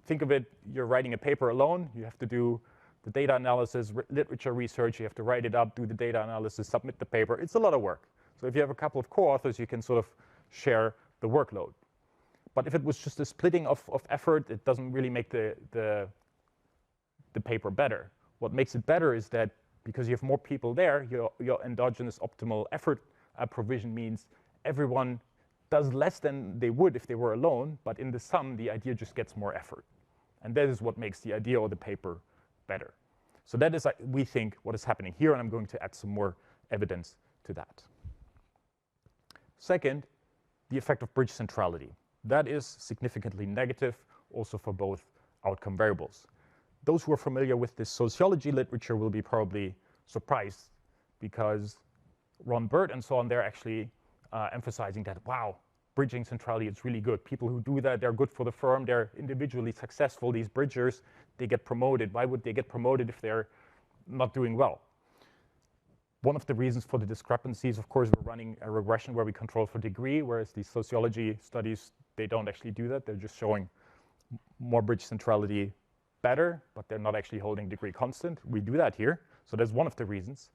S6: Think of it, you're writing a paper alone, you have to do the data analysis, literature research, you have to write it up, do the data analysis, submit the paper. It's a lot of work. So if you have a couple of co-authors, you can sort of share the workload. But if it was just a splitting of effort, it doesn't really make the paper better. What makes it better is that because you have more people there, your endogenous optimal effort provision means everyone does less than they would if they were alone, but in the sum, the idea just gets more effort. And that is what makes the idea or the paper better. So that is, we think, what is happening here, and I'm going to add some more evidence to that. Second, the effect of bridge centrality. That is significantly negative, also for both outcome variables. Those who are familiar with this sociology literature will be probably surprised, because Ron Bird and so on, they're actually emphasizing that, wow, bridging centrality is really good. People who do that, they're good for the firm. They're individually successful. These bridgers, they get promoted. Why would they get promoted if they're not doing well? One of the reasons for the discrepancies, of course, we're running a regression where we control for degree, whereas the sociology studies, they don't actually do that. They're just showing more bridge centrality better, but they're not actually holding degree constant. We do that here. So that's one of the reasons.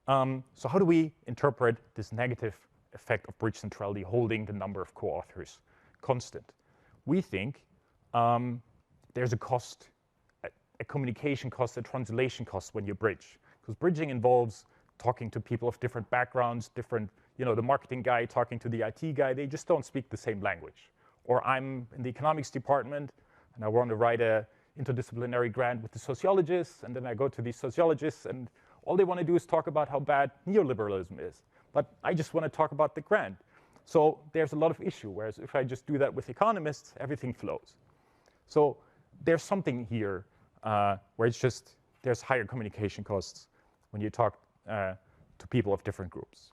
S6: So how do we interpret this negative effect of bridge centrality holding the number of co-authors constant? We think there's a cost, a communication cost, a translation cost when you bridge. Because bridging involves talking to people of different backgrounds, the marketing guy talking to the IT guy, they just don't speak the same language. Or I'm in the economics department, and I want to write a interdisciplinary grant with the sociologists, and then I go to these sociologists, and all they want to do is talk about how bad neoliberalism is. But I just want to talk about the grant. So there's a lot of issue, whereas if I just do that with economists, everything flows. So there's something here where it's just, there's higher communication costs when you talk to people of different groups.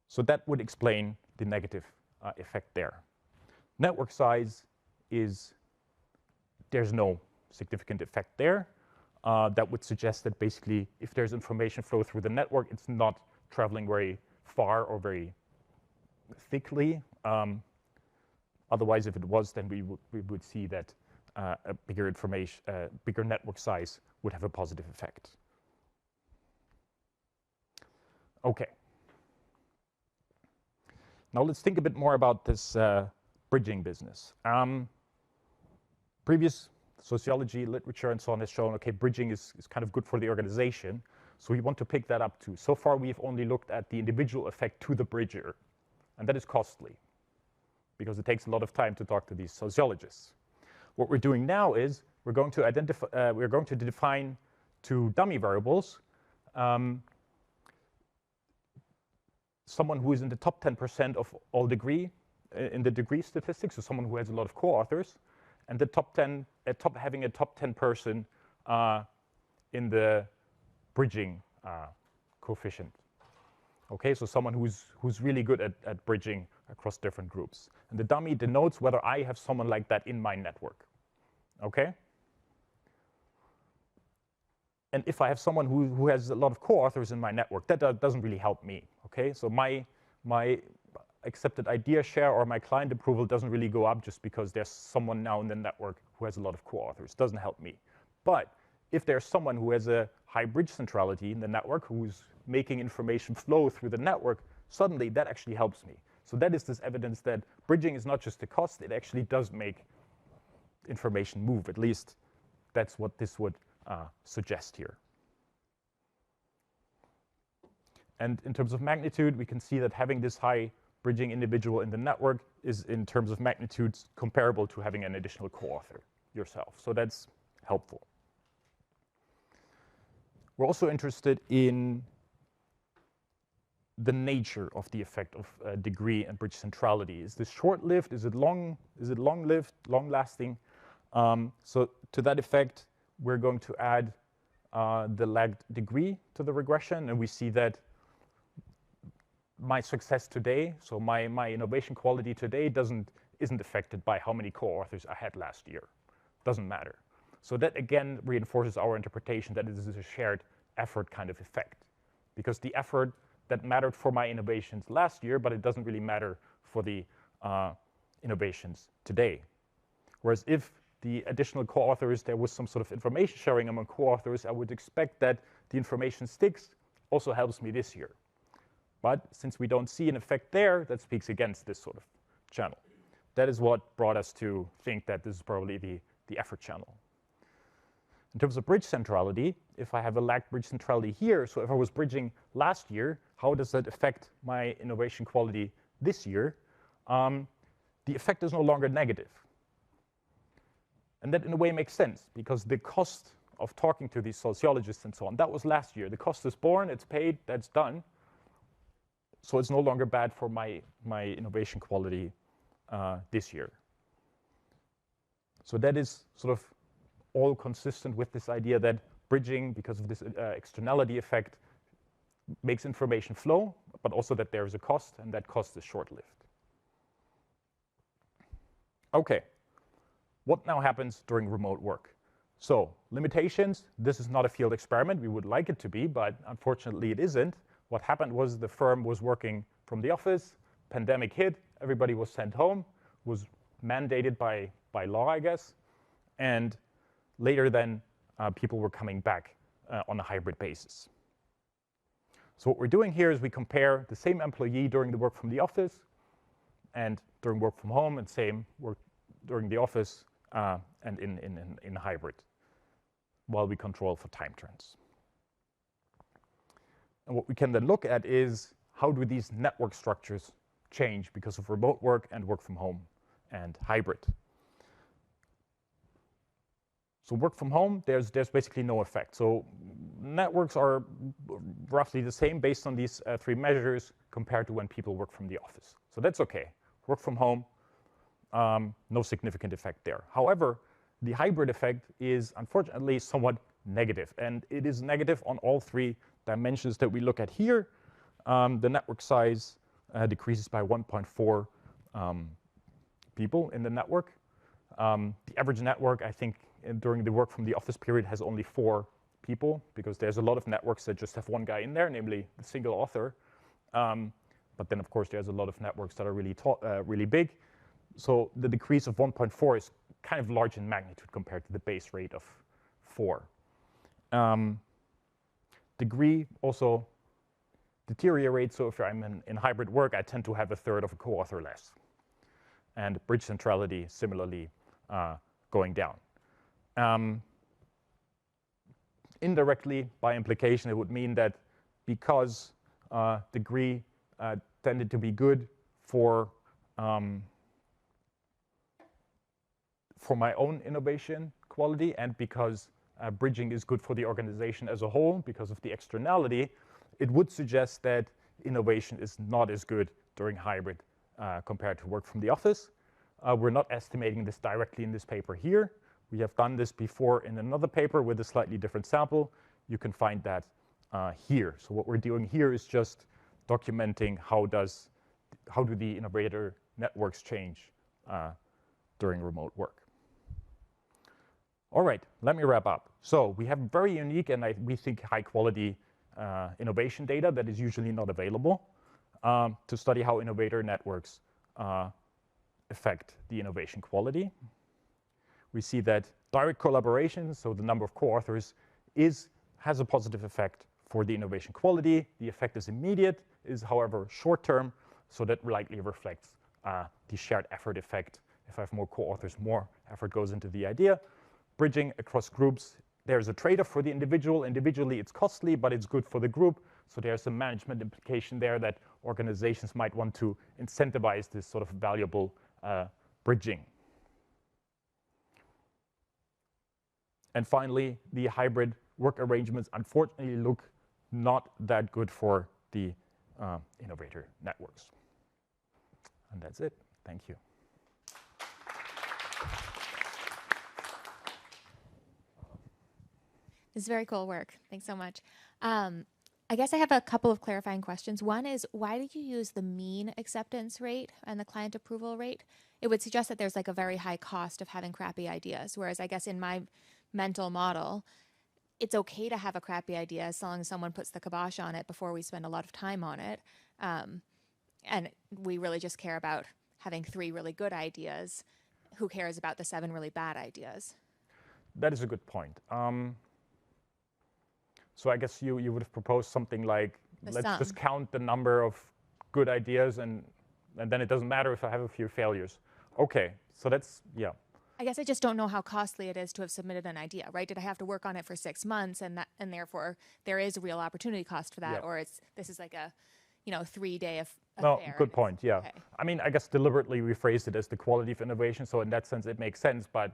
S6: So that would explain the negative effect there. Network size is, there's no significant effect there. That would suggest that basically if there's information flow through the network, it's not traveling very far or very thickly. Otherwise, if it was, then we would see that a bigger network size would have a positive effect. Okay. Now let's think a bit more about this bridging business. Previous sociology, literature, and so on has shown, okay, bridging is kind of good for the organization. So we want to pick that up too. So far, we've only looked at the individual effect to the bridger. And that is costly, because it takes a lot of time to talk to these sociologists. What we're doing now is we're going to define two dummy variables. Someone who is in the top 10% of all degree, in the degree statistics, so someone who has a lot of co-authors, and the top 10, having a top 10 person in the bridging coefficient. Okay, so someone who's really good at bridging across different groups. And the dummy denotes whether I have someone like that in my network. Okay? And if I have someone who has a lot of co-authors in my network, that doesn't really help me. Okay, so my accepted idea share or my client approval doesn't really go up just because there's someone now in the network who has a lot of co-authors. Doesn't help me. But if there's someone who has a high bridge centrality in the network, who's making information flow through the network, suddenly that actually helps me. So that is this evidence that bridging is not just a cost, it actually does make information move. At least that's what this would suggest here. And in terms of magnitude, we can see that having this high bridging individual in the network is, in terms of magnitudes, comparable to having an additional co-author yourself. So that's helpful. We're also interested in the nature of the effect of degree and bridge centrality. Is this short-lived? Is it long-lived, long-lasting? So to that effect, we're going to add the lagged degree to the regression, and we see that my success today, so my innovation quality today isn't affected by how many co-authors I had last year. Doesn't matter. So that again reinforces our interpretation that this is a shared effort kind of effect, because the effort that mattered for my innovations last year, but it doesn't really matter for the innovations today. Whereas if the additional co-authors, there was some sort of information sharing among co-authors, I would expect that the information sticks also helps me this year. But since we don't see an effect there, that speaks against this sort of channel. That is what brought us to think that this is probably the effort channel. In terms of bridge centrality, if I have a lagged bridge centrality here, so if I was bridging last year, how does that affect my innovation quality this year? The effect is no longer negative. And that in a way makes sense, because the cost of talking to these sociologists and so on, that was last year. The cost is borne, it's paid, that's done. So it's no longer bad for my innovation quality this year. So that is sort of all consistent with this idea that bridging, because of this externality effect, makes information flow, but also that there is a cost, and that cost is short-lived. Okay, what now happens during remote work? So limitations, this is not a field experiment. We would like it to be, but unfortunately it isn't. What happened was the firm was working from the office, pandemic hit, everybody was sent home, was mandated by law, I guess, and later then people were coming back on a hybrid basis. So what we're doing here is we compare the same employee during the work from the office and during work from home, and same work during the office and in hybrid, while we control for time trends. And what we can then look at is how do these network structures change because of remote work and work from home. and hybrid. So work from home, there's basically no effect. So networks are roughly the same based on these 3 measures compared to when people work from the office. So that's okay. Work from home, no significant effect there. However, the hybrid effect is unfortunately somewhat negative, and it is negative on all 3 dimensions that we look at here. The network size decreases by 1.4 people in the network. The average network, I think, during the work from the office period has only 4 people, because there's a lot of networks that just have 1 guy in there, namely the single author. But then, of course, there's a lot of networks that are really big. So the decrease of 1.4 is kind of large in magnitude compared to the base rate of 4. Degree also deteriorates. So if I'm in hybrid work, I tend to have 1/3 of a co-author less. And bridge centrality, similarly, going down. Indirectly, by implication, it would mean that because degree tended to be good for my own innovation quality, and because bridging is good for the organization as a whole because of the externality, it would suggest that innovation is not as good during hybrid compared to work from the office. We're not estimating this directly in this paper here. We have done this before in another paper with a slightly different sample. You can find that here. So what we're doing here is just documenting how do the innovator networks change during remote work. All right, let me wrap up. So we have very unique and we think high quality innovation data that is usually not available to study how innovator networks affect the innovation quality. We see that direct collaboration, so the number of co-authors, has a positive effect for the innovation quality. The effect is immediate, is however short-term, so that likely reflects the shared effort effect. If I have more co-authors, more effort goes into the idea. Bridging across groups, there's a trade-off for the individual. Individually, it's costly, but it's good for the group. So there's a management implication there that organizations might want to incentivize this sort of valuable bridging. And finally, the hybrid work arrangements unfortunately look not that good for the innovator networks. And that's it. Thank you.
S7: This is very cool work. Thanks so much. I guess I have a couple of clarifying questions. One is, why did you use the mean acceptance rate and the client approval rate? It would suggest that there's like a very high cost of having crappy ideas, whereas I guess in my mental model, it's okay to have a crappy idea as long as someone puts the kibosh on it before we spend a lot of time on it. And we really just care about having 3 really good ideas. Who cares about the 7 really bad ideas?
S6: That is a good point. So I guess you would have proposed something like, let's just count the number of good ideas, and then it doesn't matter if I have a few failures. Okay, so that's, yeah.
S7: I guess I just don't know how costly it is to have submitted an idea, right? Did I have to work on it for 6 months, and therefore there is a real opportunity cost for that,
S6: Yeah.
S7: or this is like a 3-day affair?
S6: No, good point, yeah. Okay. I mean, I guess deliberately we phrased it as the quality of innovation, so in that sense it makes sense, but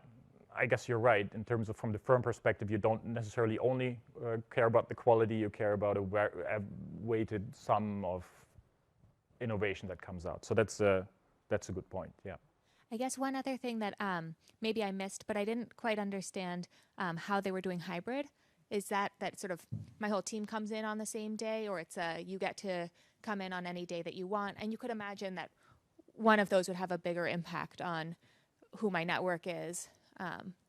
S6: I guess you're right. In terms of from the firm perspective, you don't necessarily only care about the quality, you care about a weighted sum of innovation that comes out. So that's a good point, yeah.
S7: I guess one other thing that maybe I missed, but I didn't quite understand how they were doing hybrid, is that sort of my whole team comes in on the same day, or it's you get to come in on any day that you want, and you could imagine that one of those would have a bigger impact on who my network is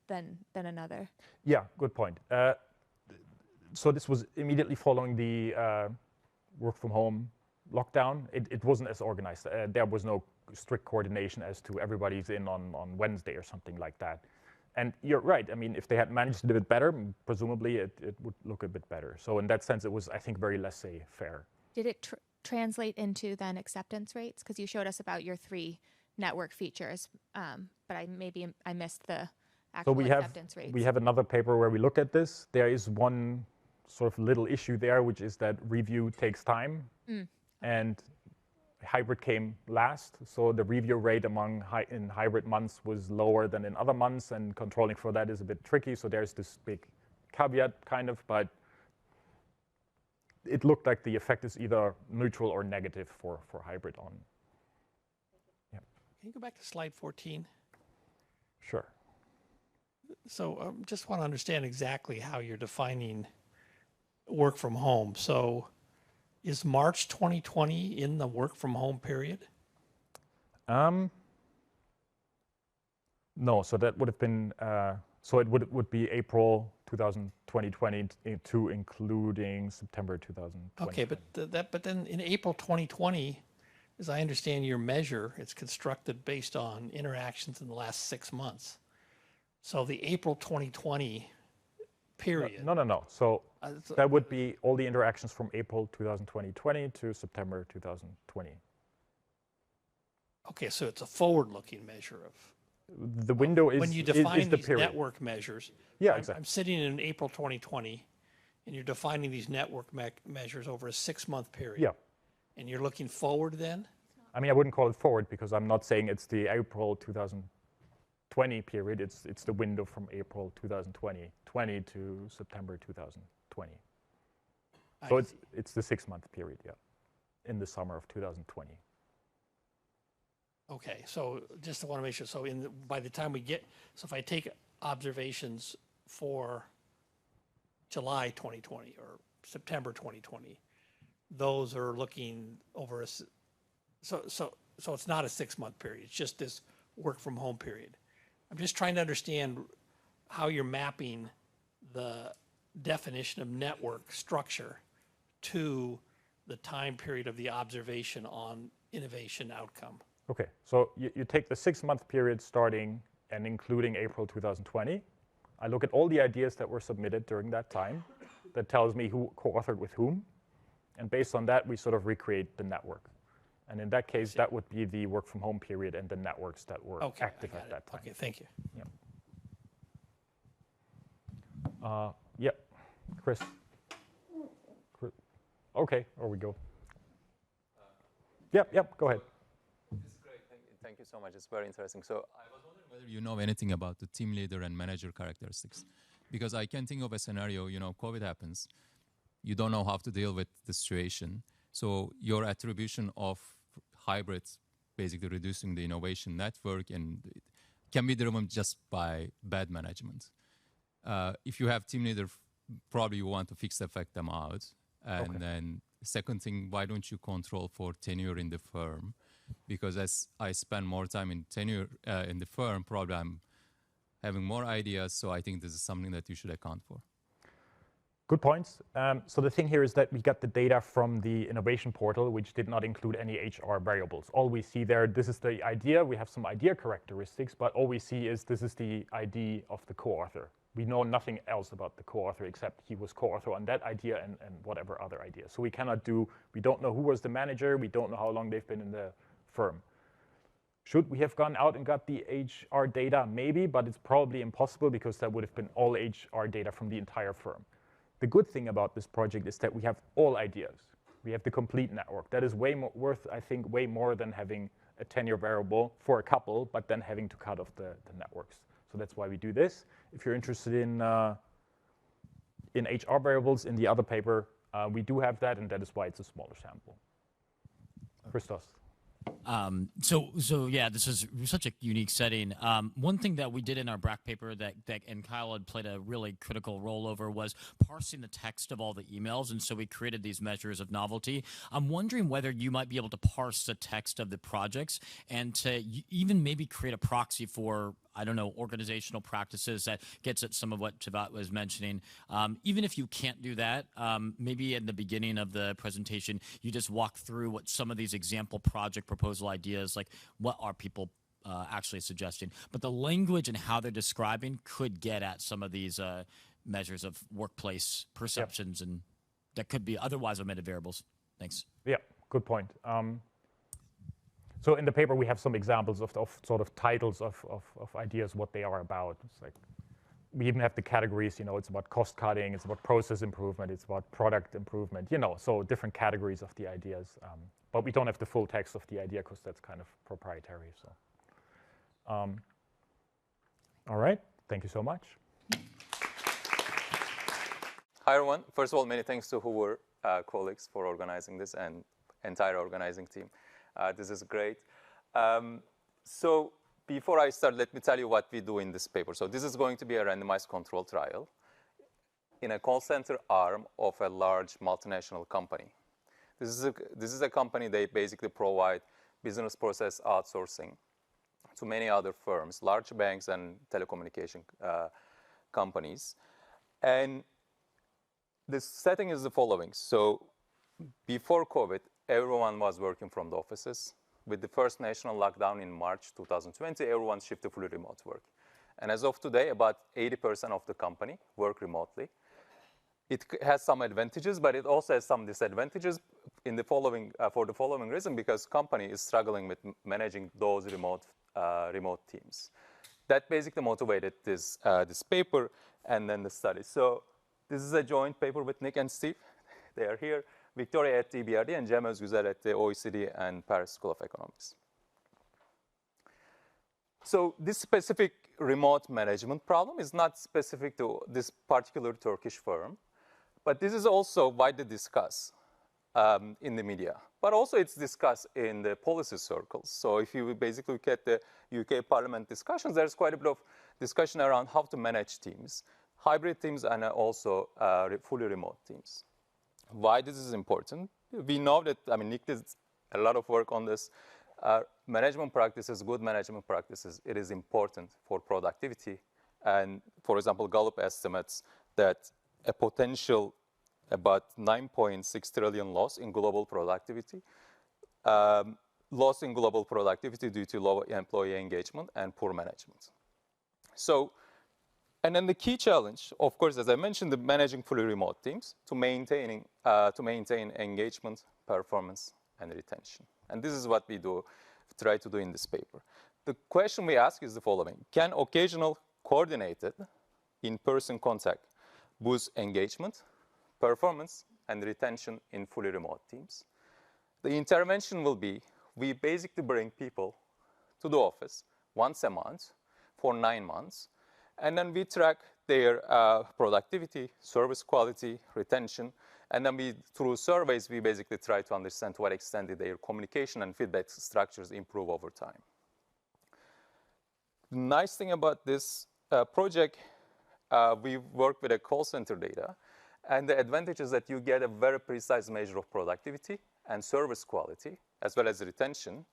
S7: than another.
S6: Yeah, good point. So this was immediately following the work from home lockdown. It wasn't as organized. There was no strict coordination as to everybody's in on Wednesday or something like that. And you're right. I mean, if they had managed it a bit better, presumably it would look a bit better. So in that sense, it was, I think, very laissez-faire.
S7: Did it translate into then acceptance rates? Because you showed us about your 3 network features, but I missed the actual acceptance rates.
S6: We have another paper where we look at this. There is one sort of little issue there, which is that review takes time. And hybrid came last, so the review rate in hybrid months was lower than in other months, and controlling for that is a bit tricky. So there's this big caveat, kind of, but it looked like the effect is either neutral or negative for hybrid on. Yeah.
S3: Can you go back to slide 14?
S6: Sure.
S3: So just want to understand exactly how you're defining work from home. So is March 2020 in the work from home period?
S6: No, so that would have been, so it would be April 2020 to including September 2020.
S3: Okay, but then in April 2020, as I understand your measure, it's constructed based on interactions in the last 6 months. So the April 2020 period.
S6: No. So that would be all the interactions from April 2020 to September 2020.
S3: Okay, so it's a forward-looking measure of.
S6: The window is
S3: when you define
S6: the
S3: these
S6: period.
S3: network measures.
S6: Yeah,
S3: I'm
S6: exactly.
S3: sitting in April 2020, and you're defining these network measures over a 6-month period.
S6: Yeah.
S3: And you're looking forward then?
S6: I mean, I wouldn't call it forward because I'm not saying it's the April 2020 period. It's the window from April 2020 to September 2020. So it's the 6-month period, yeah, in the summer of 2020.
S3: Okay, so just want to make sure. So by the time we get, so if I take observations for July 2020 or September 2020, those are looking over so it's not a 6-month period. It's just this work from home period. I'm just trying to understand how you're mapping the definition of network structure to the time period of the observation on innovation outcome.
S6: Okay, so you take the 6-month period starting and including April 2020. I look at all the ideas that were submitted during that time. That tells me who co-authored with whom. And based on that, we sort of recreate the network. And in that case, that would be the work from home period and the networks that were active at that time.
S3: Okay, thank you.
S6: Yeah. Yeah, Chris. Okay, there we go. Yep, go ahead.
S5: This is great. Thank you so much. It's very interesting. So I was wondering whether you know anything about the team leader and manager characteristics. Because I can think of a scenario, COVID happens. You don't know how to deal with the situation. So your attribution of hybrids, basically reducing the innovation network, and it can be driven just by bad management. If you have team leader, probably you want to fix affect them out. And then second thing, why don't you control for tenure in the firm? Because as I spend more time in tenure in the firm, probably I'm having more ideas. So I think this is something that you should account for.
S6: Good points. So the thing here is that we got the data from the innovation portal, which did not include any HR variables. All we see there, this is the idea. We have some idea characteristics, but all we see is this is the ID of the co-author. We know nothing else about the co-author except he was co-author on that idea and whatever other idea. So we don't know who was the manager. We don't know how long they've been in the firm. Should we have gone out and got the HR data? Maybe, but it's probably impossible because that would have been all HR data from the entire firm. The good thing about this project is that we have all ideas. We have the complete network. That is worth, I think, way more than having a tenure variable for a couple, but then having to cut off the networks. So that's why we do this. If you're interested in HR variables in the other paper, we do have that, and that is why it's a smaller sample. Christoph.
S8: So yeah, this is such a unique setting. One thing that we did in our BRAC paper that and Kyle had played a really critical role over was parsing the text of all the emails, and so we created these measures of novelty. I'm wondering whether you might be able to parse the text of the projects and to even maybe create a proxy for, I don't know, organizational practices that gets at some of what Cevat was mentioning. Even if you can't do that, maybe in the beginning of the presentation, you just walk through what some of these example project proposal ideas, like what are people actually suggesting. But the language and how they're describing could get at some of these measures of workplace perceptions, and that could be otherwise omitted variables. Thanks.
S6: Yeah, good point. So in the paper, we have some examples of sort of titles of ideas, what they are about. It's like we even have the categories, it's about cost cutting, it's about process improvement, it's about product improvement, so different categories of the ideas. But we don't have the full text of the idea because that's kind of proprietary. So, all right, thank you so much.
S5: Hi, everyone. First of all, many thanks to Hoover colleagues for organizing this and entire organizing team. This is great. So before I start, let me tell you what we do in this paper. So this is going to be a randomized control trial in a call center arm of a large multinational company. This is a company, they basically provide business process outsourcing to many other firms, large banks and telecommunication companies. And the setting is the following. So before COVID, everyone was working from the offices. With the first national lockdown in March 2020, everyone shifted fully remote work. And as of today, about 80% of the company work remotely. It has some advantages, but it also has some disadvantages in the following, for the following reason, because company is struggling with managing those remote teams. That basically motivated this paper and then the study. So this is a joint paper with Nick and Steve. They are here. Victoria at the EBRD and Ozguzel at the OECD and Paris School of Economics. So this specific remote management problem is not specific to this particular Turkish firm, but this is also widely discussed in the media. But also it's discussed in the policy circles. So if you basically look at the UK Parliament discussions, there's quite a bit of discussion around how to manage teams, hybrid teams and also fully remote teams. Why this is important? We know that, Nick did a lot of work on this. Management practices, good management practices, it is important for productivity. And for example, Gallup estimates that a potential about 9.6 trillion loss in global productivity, due to low employee engagement and poor management. So, and then the key challenge, of course, as I mentioned, the managing fully remote teams to maintain engagement, performance, and retention. And this is what we try to do in this paper. The question we ask is the following: can occasional coordinated in-person contact boost engagement, performance, and retention in fully remote teams? The intervention will be, we basically bring people to the office once a month for 9 months, and then we track their productivity, service quality, retention, and then through surveys, we basically try to understand to what extent did their communication and feedback structures improve over time. The nice thing about this project, we work with a call center data, and the advantage is that you get a very precise measure of productivity and service quality, as well as retention,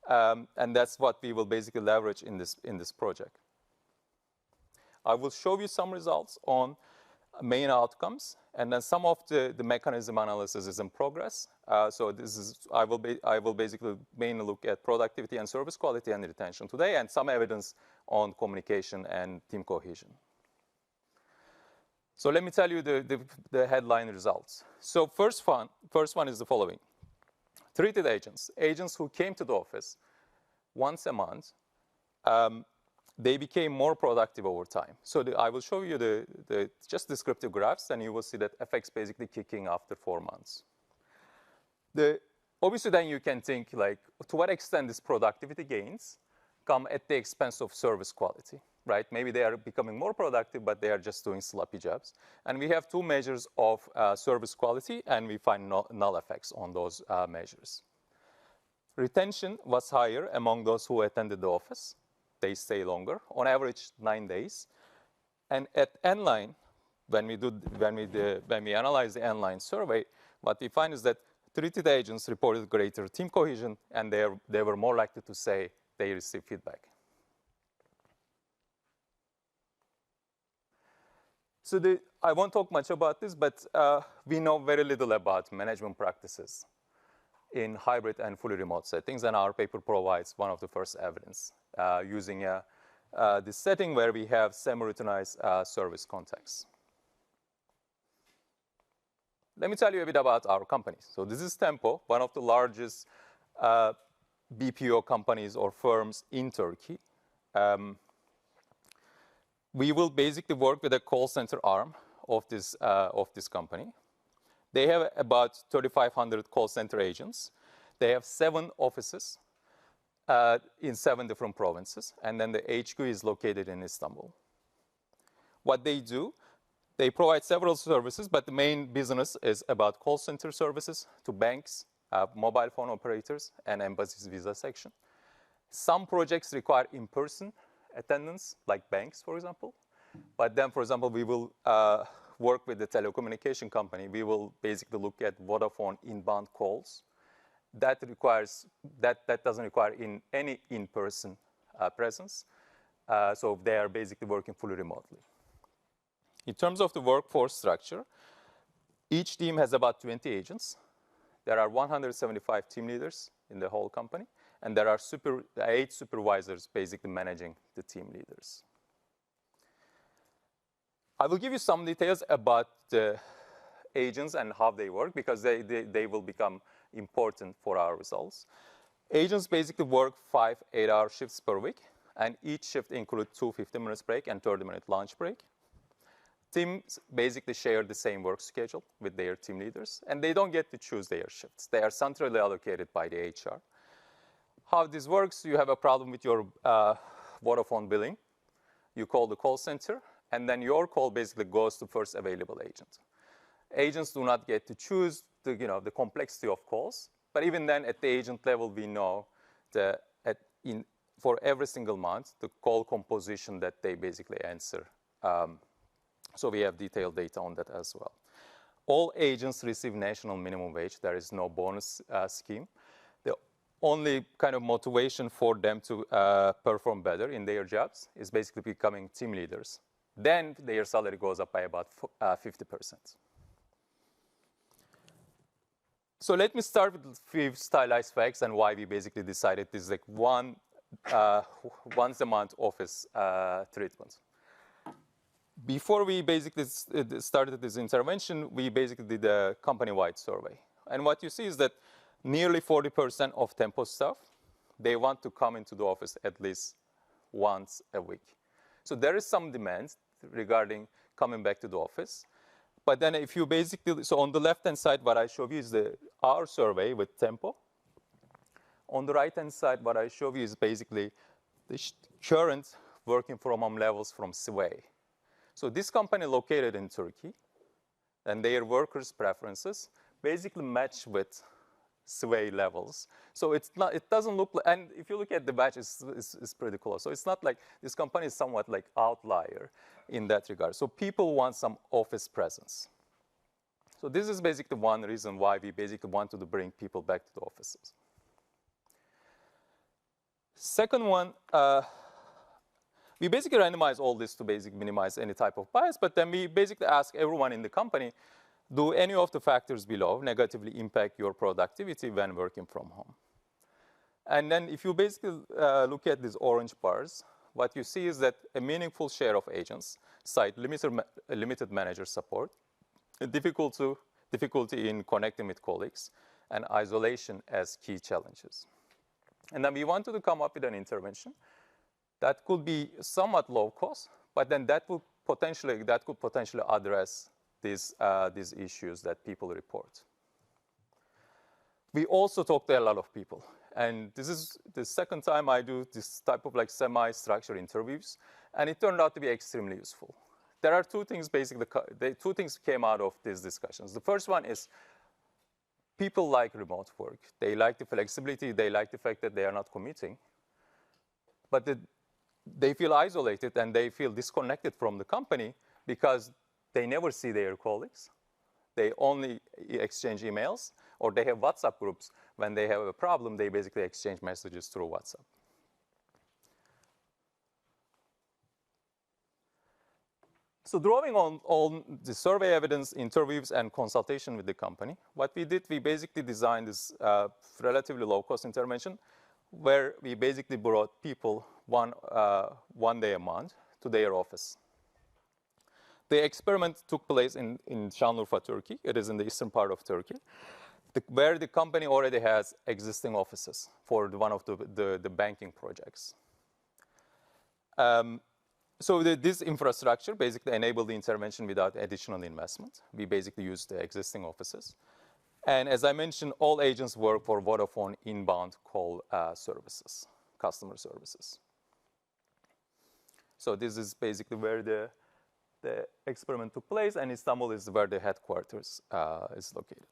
S5: and that's what we will basically leverage in this project. I will show you some results on main outcomes, and then some of the mechanism analysis is in progress. So I will basically mainly look at productivity and service quality and retention today, and some evidence on communication and team cohesion. So let me tell you the headline results. So first one is the following: treated agents who came to the office once a month, they became more productive over time. So I will show you the just descriptive graphs, and you will see that effects basically kicking after 4 months. Obviously, then you can think, like, to what extent these productivity gains come at the expense of service quality, right? Maybe they are becoming more productive, but they are just doing sloppy jobs. And we have 2 measures of service quality, and we find null effects on those measures. Retention was higher among those who attended the office. They stay longer, on average 9 days. And at N-line, when we analyze the N-line survey, what we find is that treated agents reported greater team cohesion, and they were more likely to say they received feedback. So I won't talk much about this, but we know very little about management practices in hybrid and fully remote settings, and our paper provides one of the first evidence using this setting where we have semi-routinized service contexts. Let me tell you a bit about our company. So this is Tempo, one of the largest BPO companies or firms in Turkey. We will basically work with a call center arm of this company. They have about 3,500 call center agents. They have 7 offices in 7 different provinces, and then the HQ is located in Istanbul. What they do, they provide several services, but the main business is about call center services to banks, mobile phone operators, and embassies visa section. Some projects require in-person attendance, like banks, for example. But then, for example, we will work with the telecommunication company. We will basically look at Vodafone inbound calls. That doesn't require any in-person presence. So they are basically working fully remotely. In terms of the workforce structure, each team has about 20 agents. There are 175 team leaders in the whole company. And there are 8 supervisors basically managing the team leaders. I will give you some details about the agents and how they work, because they will become important for our results. Agents basically work 5 8-hour shifts per week, and each shift includes 2 15-minute break and 30-minute lunch break. Teams basically share the same work schedule with their team leaders, and they don't get to choose their shifts. They are centrally allocated by the HR. How this works, you have a problem with your Vodafone billing. You call the call center, and then your call basically goes to first available agent. Agents do not get to choose the complexity of calls, but even then at the agent level, we know that for every single month, the call composition that they basically answer. So we have detailed data on that as well. All agents receive national minimum wage. There is no bonus scheme. The only kind of motivation for them to perform better in their jobs is basically becoming team leaders. Then their salary goes up by about 50%. So let me start with a few stylized facts and why we basically decided this is like once a month office treatment. Before we basically started this intervention, we basically did a company-wide survey. And what you see is that nearly 40% of Tempo staff, they want to come into the office at least once a week. So there is some demand regarding coming back to the office. But then if you basically, so on the left-hand side, what I show you is our survey with Tempo. On the right-hand side, what I show you is basically the current working from home levels from Cevat. So this company located in Turkey, and their workers' preferences basically match with Cevat levels. So it doesn't look like, and if you look at the batch, it's pretty close. So it's not like this company is somewhat like outlier in that regard. So people want some office presence. So this is basically one reason why we basically wanted to bring people back to the offices. Second one, we basically randomize all this to basically minimize any type of bias, but then we basically ask everyone in the company, do any of the factors below negatively impact your productivity when working from home? And then if you basically look at these orange bars, what you see is that a meaningful share of agents cite limited manager support, difficulty in connecting with colleagues, and isolation as key challenges. And then we wanted to come up with an intervention that could be somewhat low cost, but then that could potentially address these issues that people report. We also talked to a lot of people, and this is the second time I do this type of like semi-structured interviews, and it turned out to be extremely useful. There are 2 things basically, 2 things came out of these discussions. The first one is people like remote work. They like the flexibility, they like the fact that they are not commuting, but they feel isolated and they feel disconnected from the company because they never see their colleagues. They only exchange emails, or they have WhatsApp groups. When they have a problem, they basically exchange messages through WhatsApp. So drawing on the survey evidence, interviews, and consultation with the company, what we did, we basically designed this relatively low-cost intervention where we basically brought people one day a month to their office. The experiment took place in Şanlıurfa, Turkey. It is in the eastern part of Turkey, where the company already has existing offices for one of the banking projects.
S9: So this infrastructure basically enabled the intervention without additional investment. We basically used the existing offices. And as I mentioned, all agents work for Vodafone inbound call services, customer services. So this is basically where the experiment took place, and Istanbul is where the headquarters is located.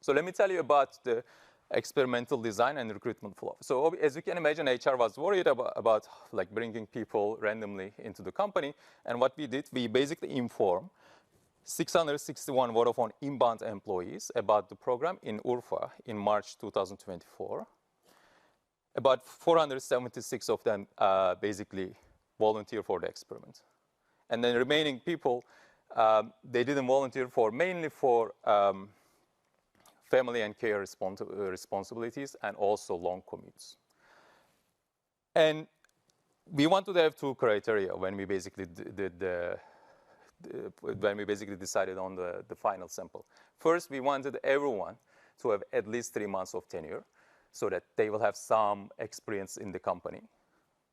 S9: So let me tell you about the experimental design and recruitment flow. So as you can imagine, HR was worried about like bringing people randomly into the company. And what we did, we basically informed 661 Vodafone inbound employees about the program in Urfa in March 2024. About 476 of them basically volunteer for the experiment. And then remaining people, they didn't volunteer for, mainly for family and care responsibilities and also long commutes. And we wanted to have two criteria when we basically decided on the final sample. First, we wanted everyone to have at least 3 months of tenure so that they will have some experience in the company.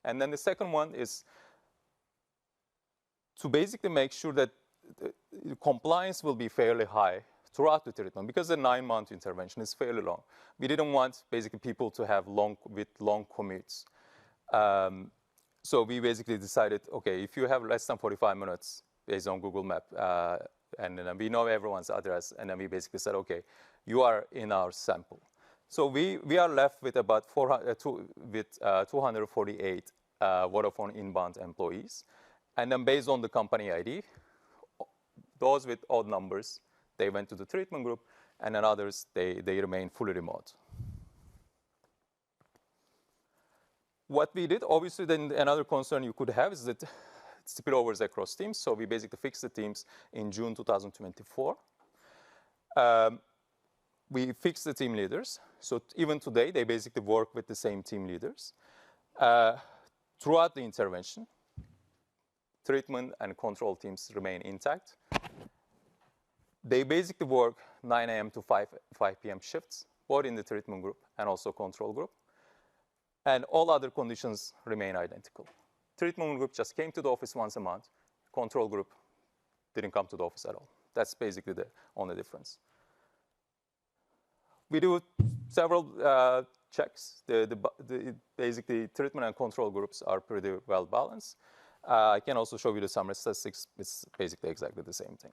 S9: And then the second one is to basically make sure that compliance will be fairly high throughout the treatment, because the 9-month intervention is fairly long. We didn't want basically people to have long commutes. So we basically decided, okay, if you have less than 45 minutes based on Google Map, and then we know everyone's address, and then we basically said, okay, you are in our sample. So we are left with about 248 Vodafone inbound employees. And then based on the company ID, those with odd numbers, they went to the treatment group, and then others, they remain fully remote. What we did, obviously, then another concern you could have is that spillovers across teams. So we basically fixed the teams in June 2024. We fixed the team leaders. So even today, they basically work with the same team leaders. Throughout the intervention, treatment and control teams remain intact. They basically work 9 a.m. to 5 p.m. shifts, both in the treatment group and also control group. And all other conditions remain identical. Treatment group just came to the office once a month. Control group didn't come to the office at all. That's basically the only difference. We do several checks. Basically, treatment and control groups are pretty well balanced. I can also show you the summary statistics. It's basically exactly the same thing.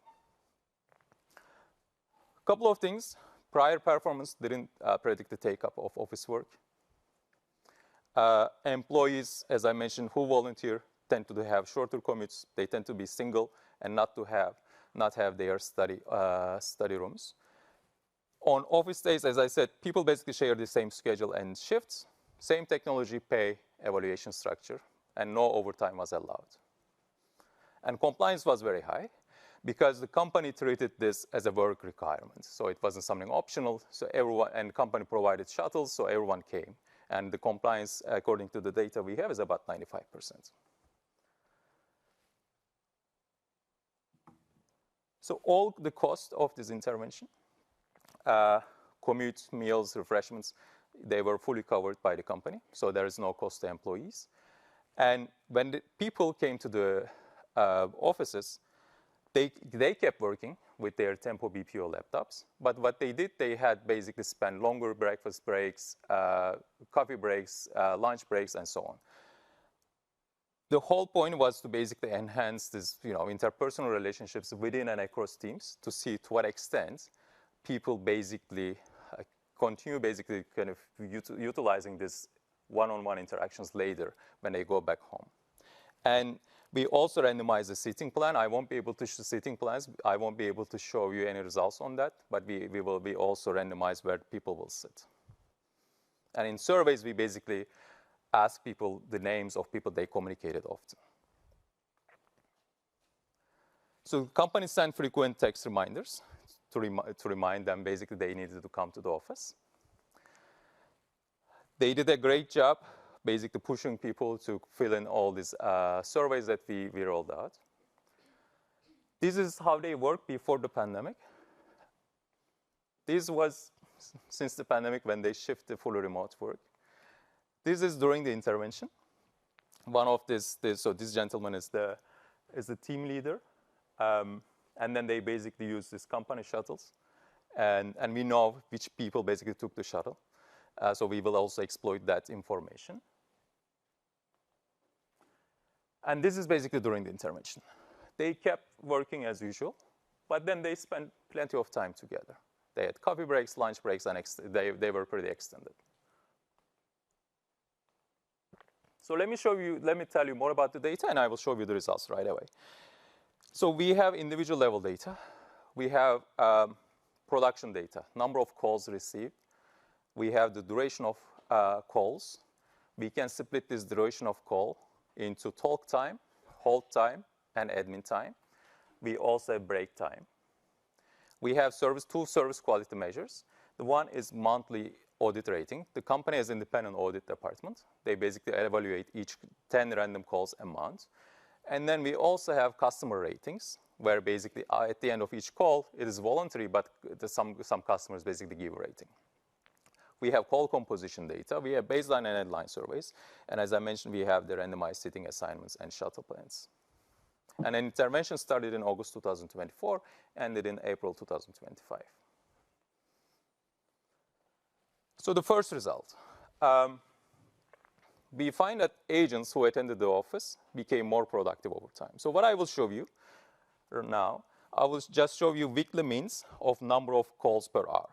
S9: Couple of things. Prior performance didn't predict the take-up of office work. Employees, as I mentioned, who volunteer tend to have shorter commutes. They tend to be single and not have their study rooms. On office days, as I said, people basically share the same schedule and shifts, same technology, pay, evaluation structure, and no overtime was allowed. And compliance was very high, because the company treated this as a work requirement. So it wasn't something optional. So everyone, and the company provided shuttles, so everyone came. And the compliance, according to the data we have, is about 95%. So all the cost of this intervention, commute, meals, refreshments, they were fully covered by the company. So there is no cost to employees. And when the people came to the offices, they kept working with their Tempo BPO laptops. But what they did, they had basically spent longer breakfast breaks, coffee breaks, lunch breaks, and so on. The whole point was to basically enhance this, interpersonal relationships within and across teams to see to what extent people basically continue basically kind of utilizing this one-on-one interactions later when they go back home. And we also randomize the seating plan. I won't be able to show seating plans. I won't be able to show you any results on that, but we will be also randomized where people will sit. And in surveys, we basically ask people the names of people they communicated often. So companies send frequent text reminders to remind them basically they needed to come to the office. They did a great job basically pushing people to fill in all these surveys that we rolled out. This is how they worked before the pandemic. This was since the pandemic when they shifted fully remote work. This is during the intervention. one of so this gentleman is the team leader. And then they basically use these company shuttles. And we know which people basically took the shuttle. So we will also exploit that information. And this is basically during the intervention. They kept working as usual, but then they spent plenty of time together. They had coffee breaks, lunch breaks, and they were pretty extended. So let me tell you more about the data, and I will show you the results right away. So we have individual level data. We have production data, number of calls received. We have the duration of calls. We can split this duration of call into talk time, hold time, and admin time. We also have break time. We have two service quality measures. The one is monthly audit rating. The company has independent audit department. They basically evaluate each 10 random calls a month. And then we also have customer ratings, where basically at the end of each call, it is voluntary, but some customers basically give a rating. We have call composition data. We have baseline and headline surveys. And as I mentioned, we have the randomized sitting assignments and shuttle plans. And an intervention started in August 2024, ended in April 2025. So the first result. We find that agents who attended the office became more productive over time. So what I will show you now, I will just show you weekly means of number of calls per hour.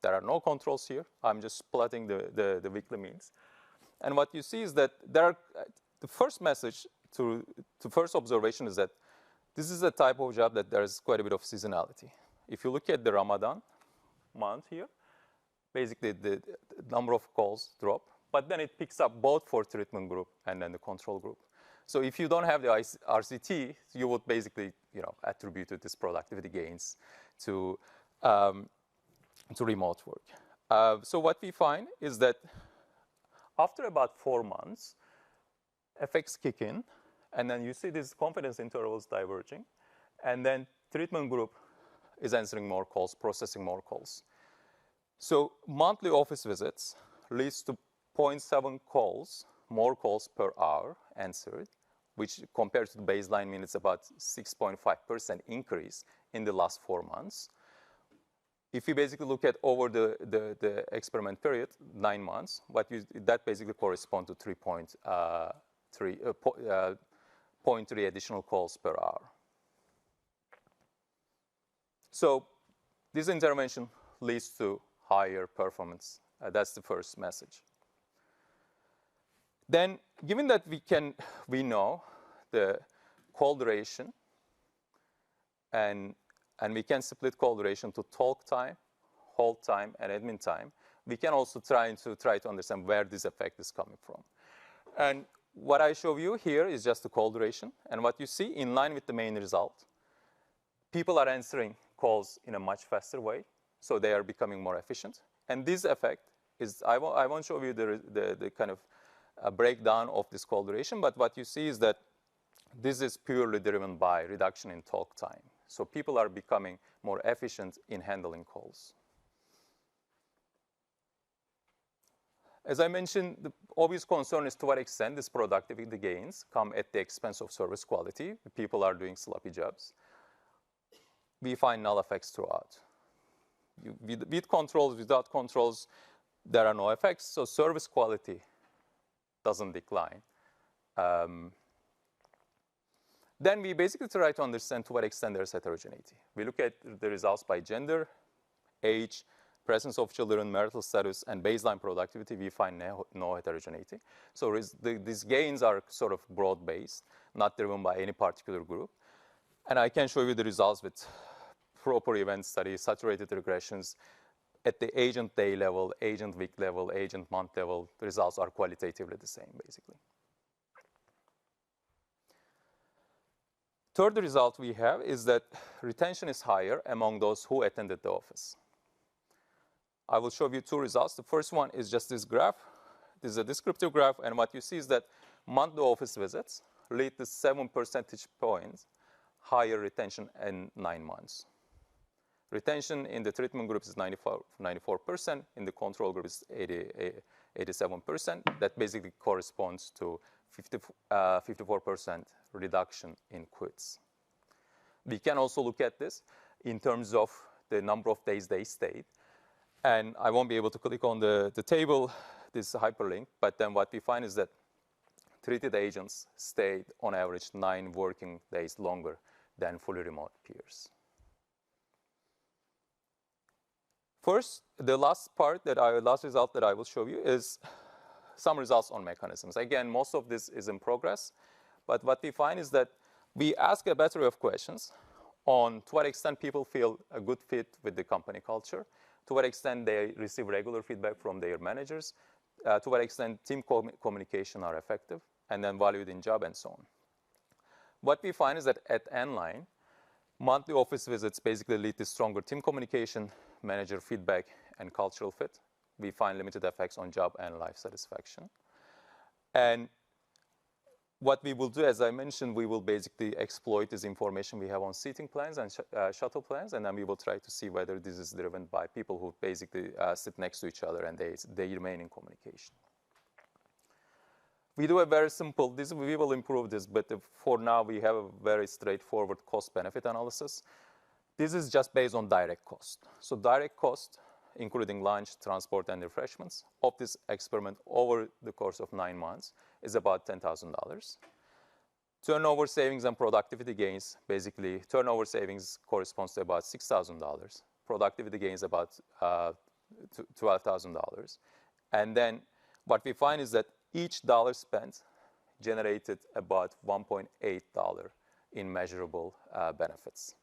S9: There are no controls here. I'm just plotting the weekly means. And what you see is that the first message the first observation is that this is a type of job that there is quite a bit of seasonality. If you look at the Ramadan month here, basically the number of calls drop, but then it picks up both for treatment group and then the control group. So if you don't have the RCT, you would basically attribute this productivity gains to remote work. So what we find is that after about 4 months, effects kick in, and then you see these confidence intervals diverging, and then treatment group is answering more calls, processing more calls. So monthly office visits leads to 0.7 calls, more calls per hour answered, which compared to the baseline mean it's about 6.5% increase in the last 4 months. If you basically look at over the experiment period, 9 months, that basically corresponds to 0.3 additional calls per hour. So this intervention leads to higher performance. That's the first message. Then, given that we know the call duration, and we can split call duration to talk time, hold time, and admin time, we can also try to understand where this effect is coming from. And what I show you here is just the call duration. And what you see in line with the main result, people are answering calls in a much faster way, so they are becoming more efficient. And this effect is, I won't show you the kind of breakdown of this call duration, but what you see is that this is purely driven by reduction in talk time. So people are becoming more efficient in handling calls. As I mentioned, the obvious concern is to what extent these productivity gains come at the expense of service quality. People are doing sloppy jobs. We find null effects throughout. With controls, without controls, there are no effects, so service quality doesn't decline. Then we basically try to understand to what extent there's heterogeneity. We look at the results by gender, age, presence of children, marital status, and baseline productivity. We find no heterogeneity. So these gains are sort of broad-based, not driven by any particular group. And I can show you the results with proper event studies, saturated regressions. At the agent day level, agent week level, agent month level, the results are qualitatively the same, basically. Third result we have is that retention is higher among those who attended the office. I will show you 2 results. The first one is just this graph. This is a descriptive graph, and what you see is that monthly office visits lead to 7 percentage points higher retention in 9 months. Retention in the treatment group is 94%. In the control group is 87%. That basically corresponds to 54% reduction in quits. We can also look at this in terms of the number of days they stayed. And I won't be able to click on the table, this hyperlink, but then what we find is that treated agents stayed on average 9 working days longer than fully remote peers. First, the last result that I will show you is some results on mechanisms. Again, most of this is in progress, but what we find is that we ask a battery of questions on to what extent people feel a good fit with the company culture, to what extent they receive regular feedback from their managers, to what extent team communication are effective, and then valued in job and so on. What we find is that at N line, monthly office visits basically lead to stronger team communication, manager feedback, and cultural fit. We find limited effects on job and life satisfaction. And what we will do, as I mentioned, we will basically exploit this information we have on seating plans and shuttle plans, and then we will try to see whether this is driven by people who basically sit next to each other and they remain in communication. We do a very simple, we will improve this, but for now we have a very straightforward cost-benefit analysis. This is just based on direct cost. So direct cost, including lunch, transport, and refreshments, of this experiment over the course of 9 months is about $10,000. Turnover savings and productivity gains, basically turnover savings corresponds to about $6,000. Productivity gains about $12,000. And then what we find is that each dollar spent generated about $1.8 in measurable benefits.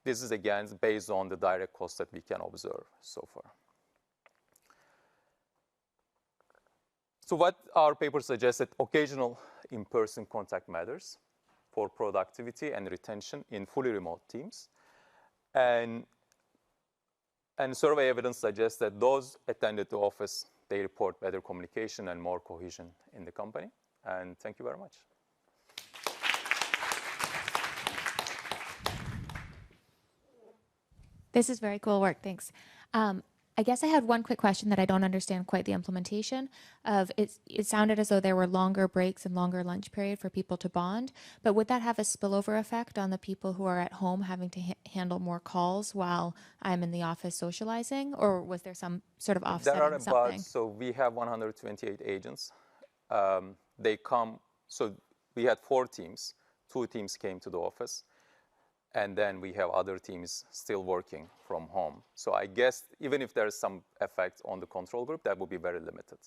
S9: This is, again, based on the direct cost that we can observe so far. So what our paper suggests that occasional in-person contact matters for productivity and retention in fully remote teams. And survey evidence suggests that those attended to office, they report better communication and more cohesion in the company. And thank you very much.
S7: This is very cool work, thanks. I guess I had one quick question that I don't understand quite the implementation of. It sounded as though there were longer breaks and longer lunch period for people to bond, but would that have a spillover effect on the people who are at home having to handle more calls while I'm in the office socializing, or was there some sort of offsetting something?
S9: So we have 128 agents. They come, so we had 4 teams. 2 teams came to the office. And then we have other teams still working from home. So I guess even if there's some effect on the control group, that would be very limited.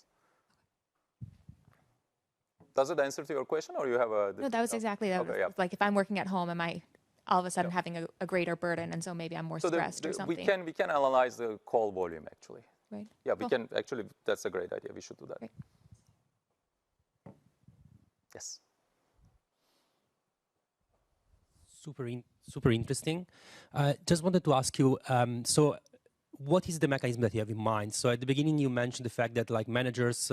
S9: Does it answer to your question, or you have a...
S7: No, that was exactly that. Okay, yeah. Like if I'm working at home, am I all of a sudden having a greater burden, and so maybe I'm more stressed or something?
S9: We can analyze the call volume, actually.
S7: Right.
S9: Yeah, we can actually, that's a great idea. We should do that.
S7: Right.
S9: Yes.
S10: Super interesting. Just wanted to ask you, so what is the mechanism that you have in mind? So at the beginning you mentioned the fact that like managers,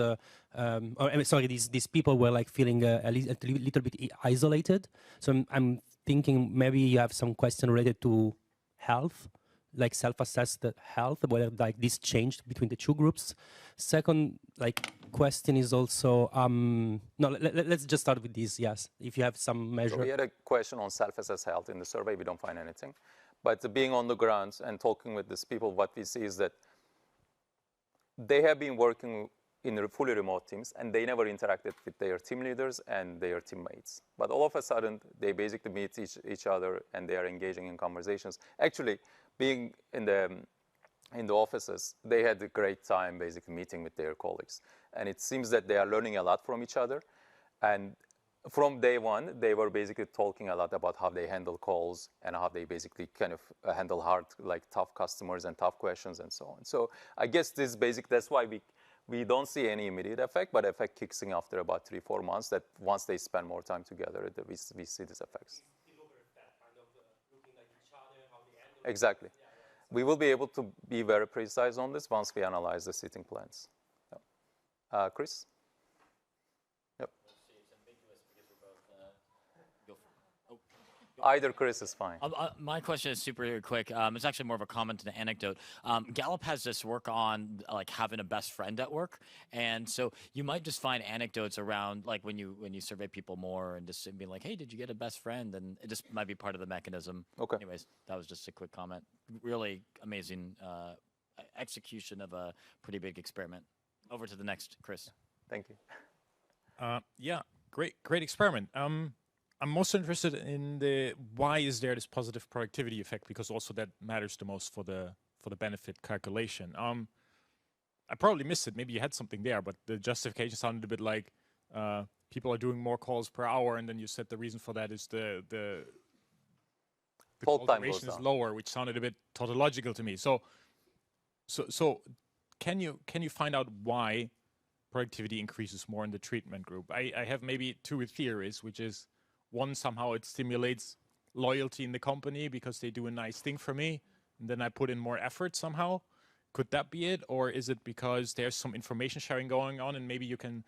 S10: these people were like feeling a little bit isolated. So I'm thinking maybe you have some question related to health, like self-assessed health, whether like this changed between the 2 groups. Second, like question is also, let's just start with this, yes, if you have some measure.
S9: So we had a question on self-assessed health in the survey, we don't find anything. But being on the ground and talking with these people, what we see is that they have been working in fully remote teams and they never interacted with their team leaders and their teammates. But all of a sudden, they basically meet each other and they are engaging in conversations. Actually, being in the offices, they had a great time basically meeting with their colleagues. And it seems that they are learning a lot from each other. And from day one, they were basically talking a lot about how they handle calls and how they basically kind of handle hard, like tough customers and tough questions and so on. So I guess that's why we don't see any immediate effect, but effect kicks in after about 3-4 months, that once they spend more time together, we see these effects. Exactly. We will be able to be very precise on this once we analyze the seating plans. Yeah. Chris? Yep. Either Chris is fine.
S8: My question is super quick. It's actually more of a comment and an anecdote. Gallup has this work on like having a best friend at work, and so you might just find anecdotes around like when you survey people more and just being like, hey, did you get a best friend? And it just might be part of the mechanism.
S9: Okay.
S8: Anyways, that was just a quick comment. Really amazing execution of a pretty big experiment. Over to the next, Chris.
S9: Thank you.
S6: Yeah, great experiment. I'm most interested in the why is there this positive productivity effect, because also that matters the most for the benefit calculation. I probably missed it. Maybe you had something there, but the justification sounded a bit like people are doing more calls per hour, and then you said the reason for that is the call duration is lower, which sounded a bit tautological to me. So can you find out why productivity increases more in the treatment group? I have maybe two theories, which is one, somehow it stimulates loyalty in the company because they do a nice thing for me, and then I put in more effort somehow. Could that be it? Or is it because there's some information sharing going on, and maybe you can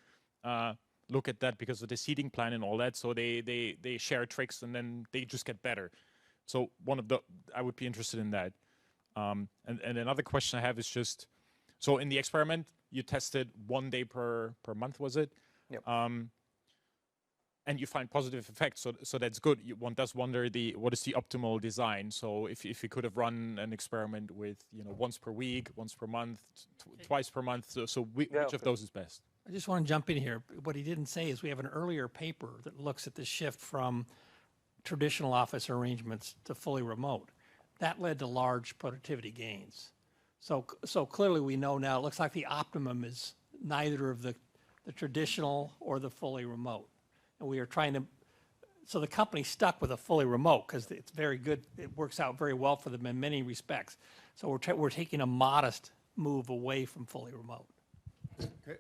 S6: look at that because of the seating plan and all that, so they share tricks and then they just get better. So I would be interested in that. And another question I have is just, so in the experiment, you tested 1 day per month, was it?
S9: Yep.
S6: And you find positive effects, so that's good. One does wonder what is the optimal design. So if you could have run an experiment with once per week, once per month, twice per month, which of those is best?
S3: I just want to jump in here. What he didn't say is we have an earlier paper that looks at the shift from traditional office arrangements to fully remote. That led to large productivity gains. So clearly we know now, it looks like the optimum is neither of the traditional or the fully remote. And we are trying to, so the company stuck with a fully remote because it's very good. It works out very well for them in many respects. So we're taking a modest move away from fully remote.
S4: Okay.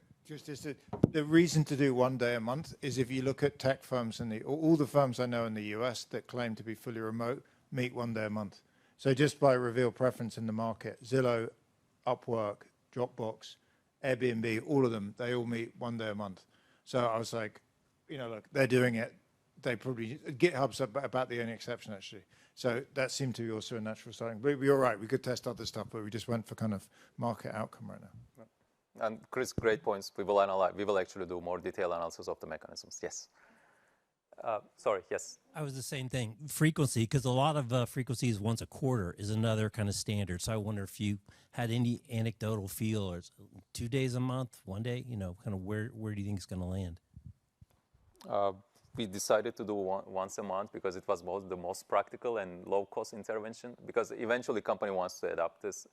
S4: The reason to do 1 day a month is if you look at tech firms and all the firms I know in the US that claim to be fully remote meet 1 day a month. So just by reveal preference in the market, Zillow, Upwork, Dropbox, Airbnb, all of them, they all meet 1 day a month. So I was like, look, they're doing it. They probably, GitHub's about the only exception, actually. So that seemed to be also a natural starting. But you're right, we could test other stuff, but we just went for kind of market outcome right now.
S9: And Chris, great points. We will actually do more detailed analysis of the mechanisms. Yes. Sorry, yes.
S11: I was the same thing. Frequency, because a lot of frequencies once a quarter is another kind of standard. So I wonder if you had any anecdotal feel, or 2 days a month, 1 day, kind of where do you think it's going to land?
S9: We decided to do once a month because it was the most practical and low-cost intervention, because eventually company wants to adopt this.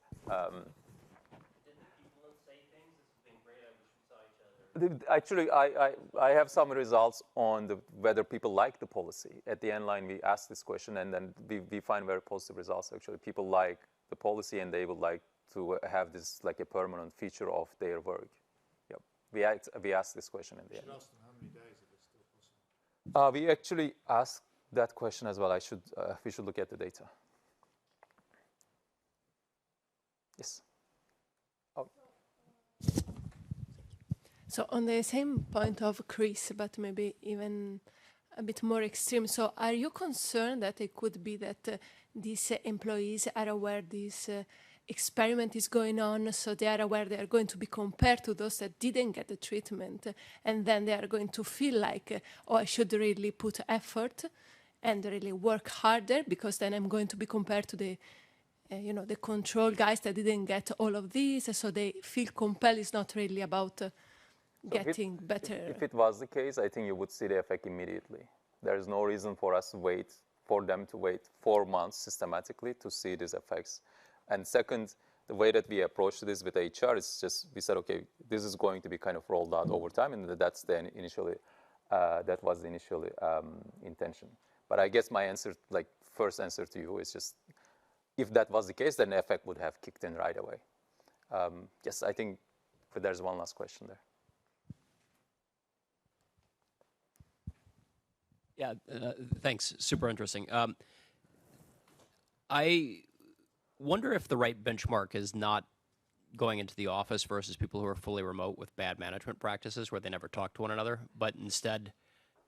S9: Actually, I have some results on whether people like the policy. At the end line, we asked this question, and then we find very positive results. Actually, people like the policy, and they would like to have this like a permanent feature of their work. Yep. We asked this question in the end.
S4: Ask them how many days if it's still possible.
S9: We actually asked that question as well. We should look at the data. Yes. Oh.
S12: So on the same point of Chris, but maybe even a bit more extreme. So are you concerned that it could be that these employees are aware this experiment is going on, so they are aware they are going to be compared to those that didn't get the treatment, and then they are going to feel like, oh, I should really put effort and really work harder because then I'm going to be compared to the the control guys that didn't get all of these, so they feel compelled. It's not really about getting better.
S9: If it was the case, I think you would see the effect immediately. There is no reason for us to wait, for them to wait 4 months systematically to see these effects. And second, the way that we approached this with HR is just, we said, okay, this is going to be kind of rolled out over time, and that's the initially, that was the initial intention. But I guess my answer, like first answer to you is just, if that was the case, then the effect would have kicked in right away. Yes, I think there's one last question there.
S13: Yeah, thanks. Super interesting. I wonder if the right benchmark is not going into the office versus people who are fully remote with bad management practices where they never talk to one another, but instead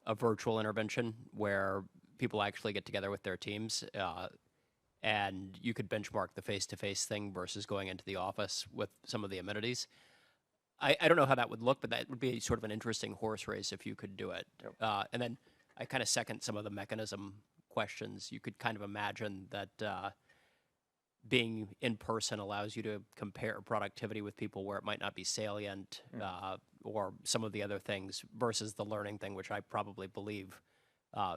S13: a virtual intervention where people actually get together with their teams, and you could benchmark the face-to-face thing versus going into the office with some of the amenities. I don't know how that would look, but that would be sort of an interesting horse race if you could do it.
S9: Yep.
S13: And then I kind of second some of the mechanism questions. You could kind of imagine that being in person allows you to compare productivity with people where it might not be salient, or some of the other things, versus the learning thing, which I probably believe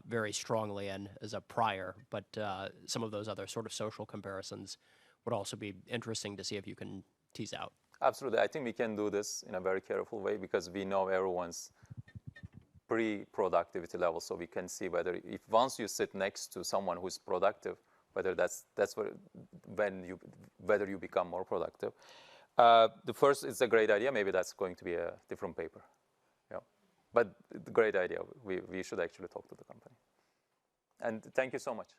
S13: very strongly in as a prior. But some of those other sort of social comparisons would also be interesting to see if you can tease out.
S9: Absolutely. I think we can do this in a very careful way because we know everyone's pre-productivity level, so we can see whether if once you sit next to someone who's productive, whether whether you become more productive. The first is a great idea. Maybe that's going to be a different paper. Yeah, but great idea. We should actually talk to the company. And thank you so much.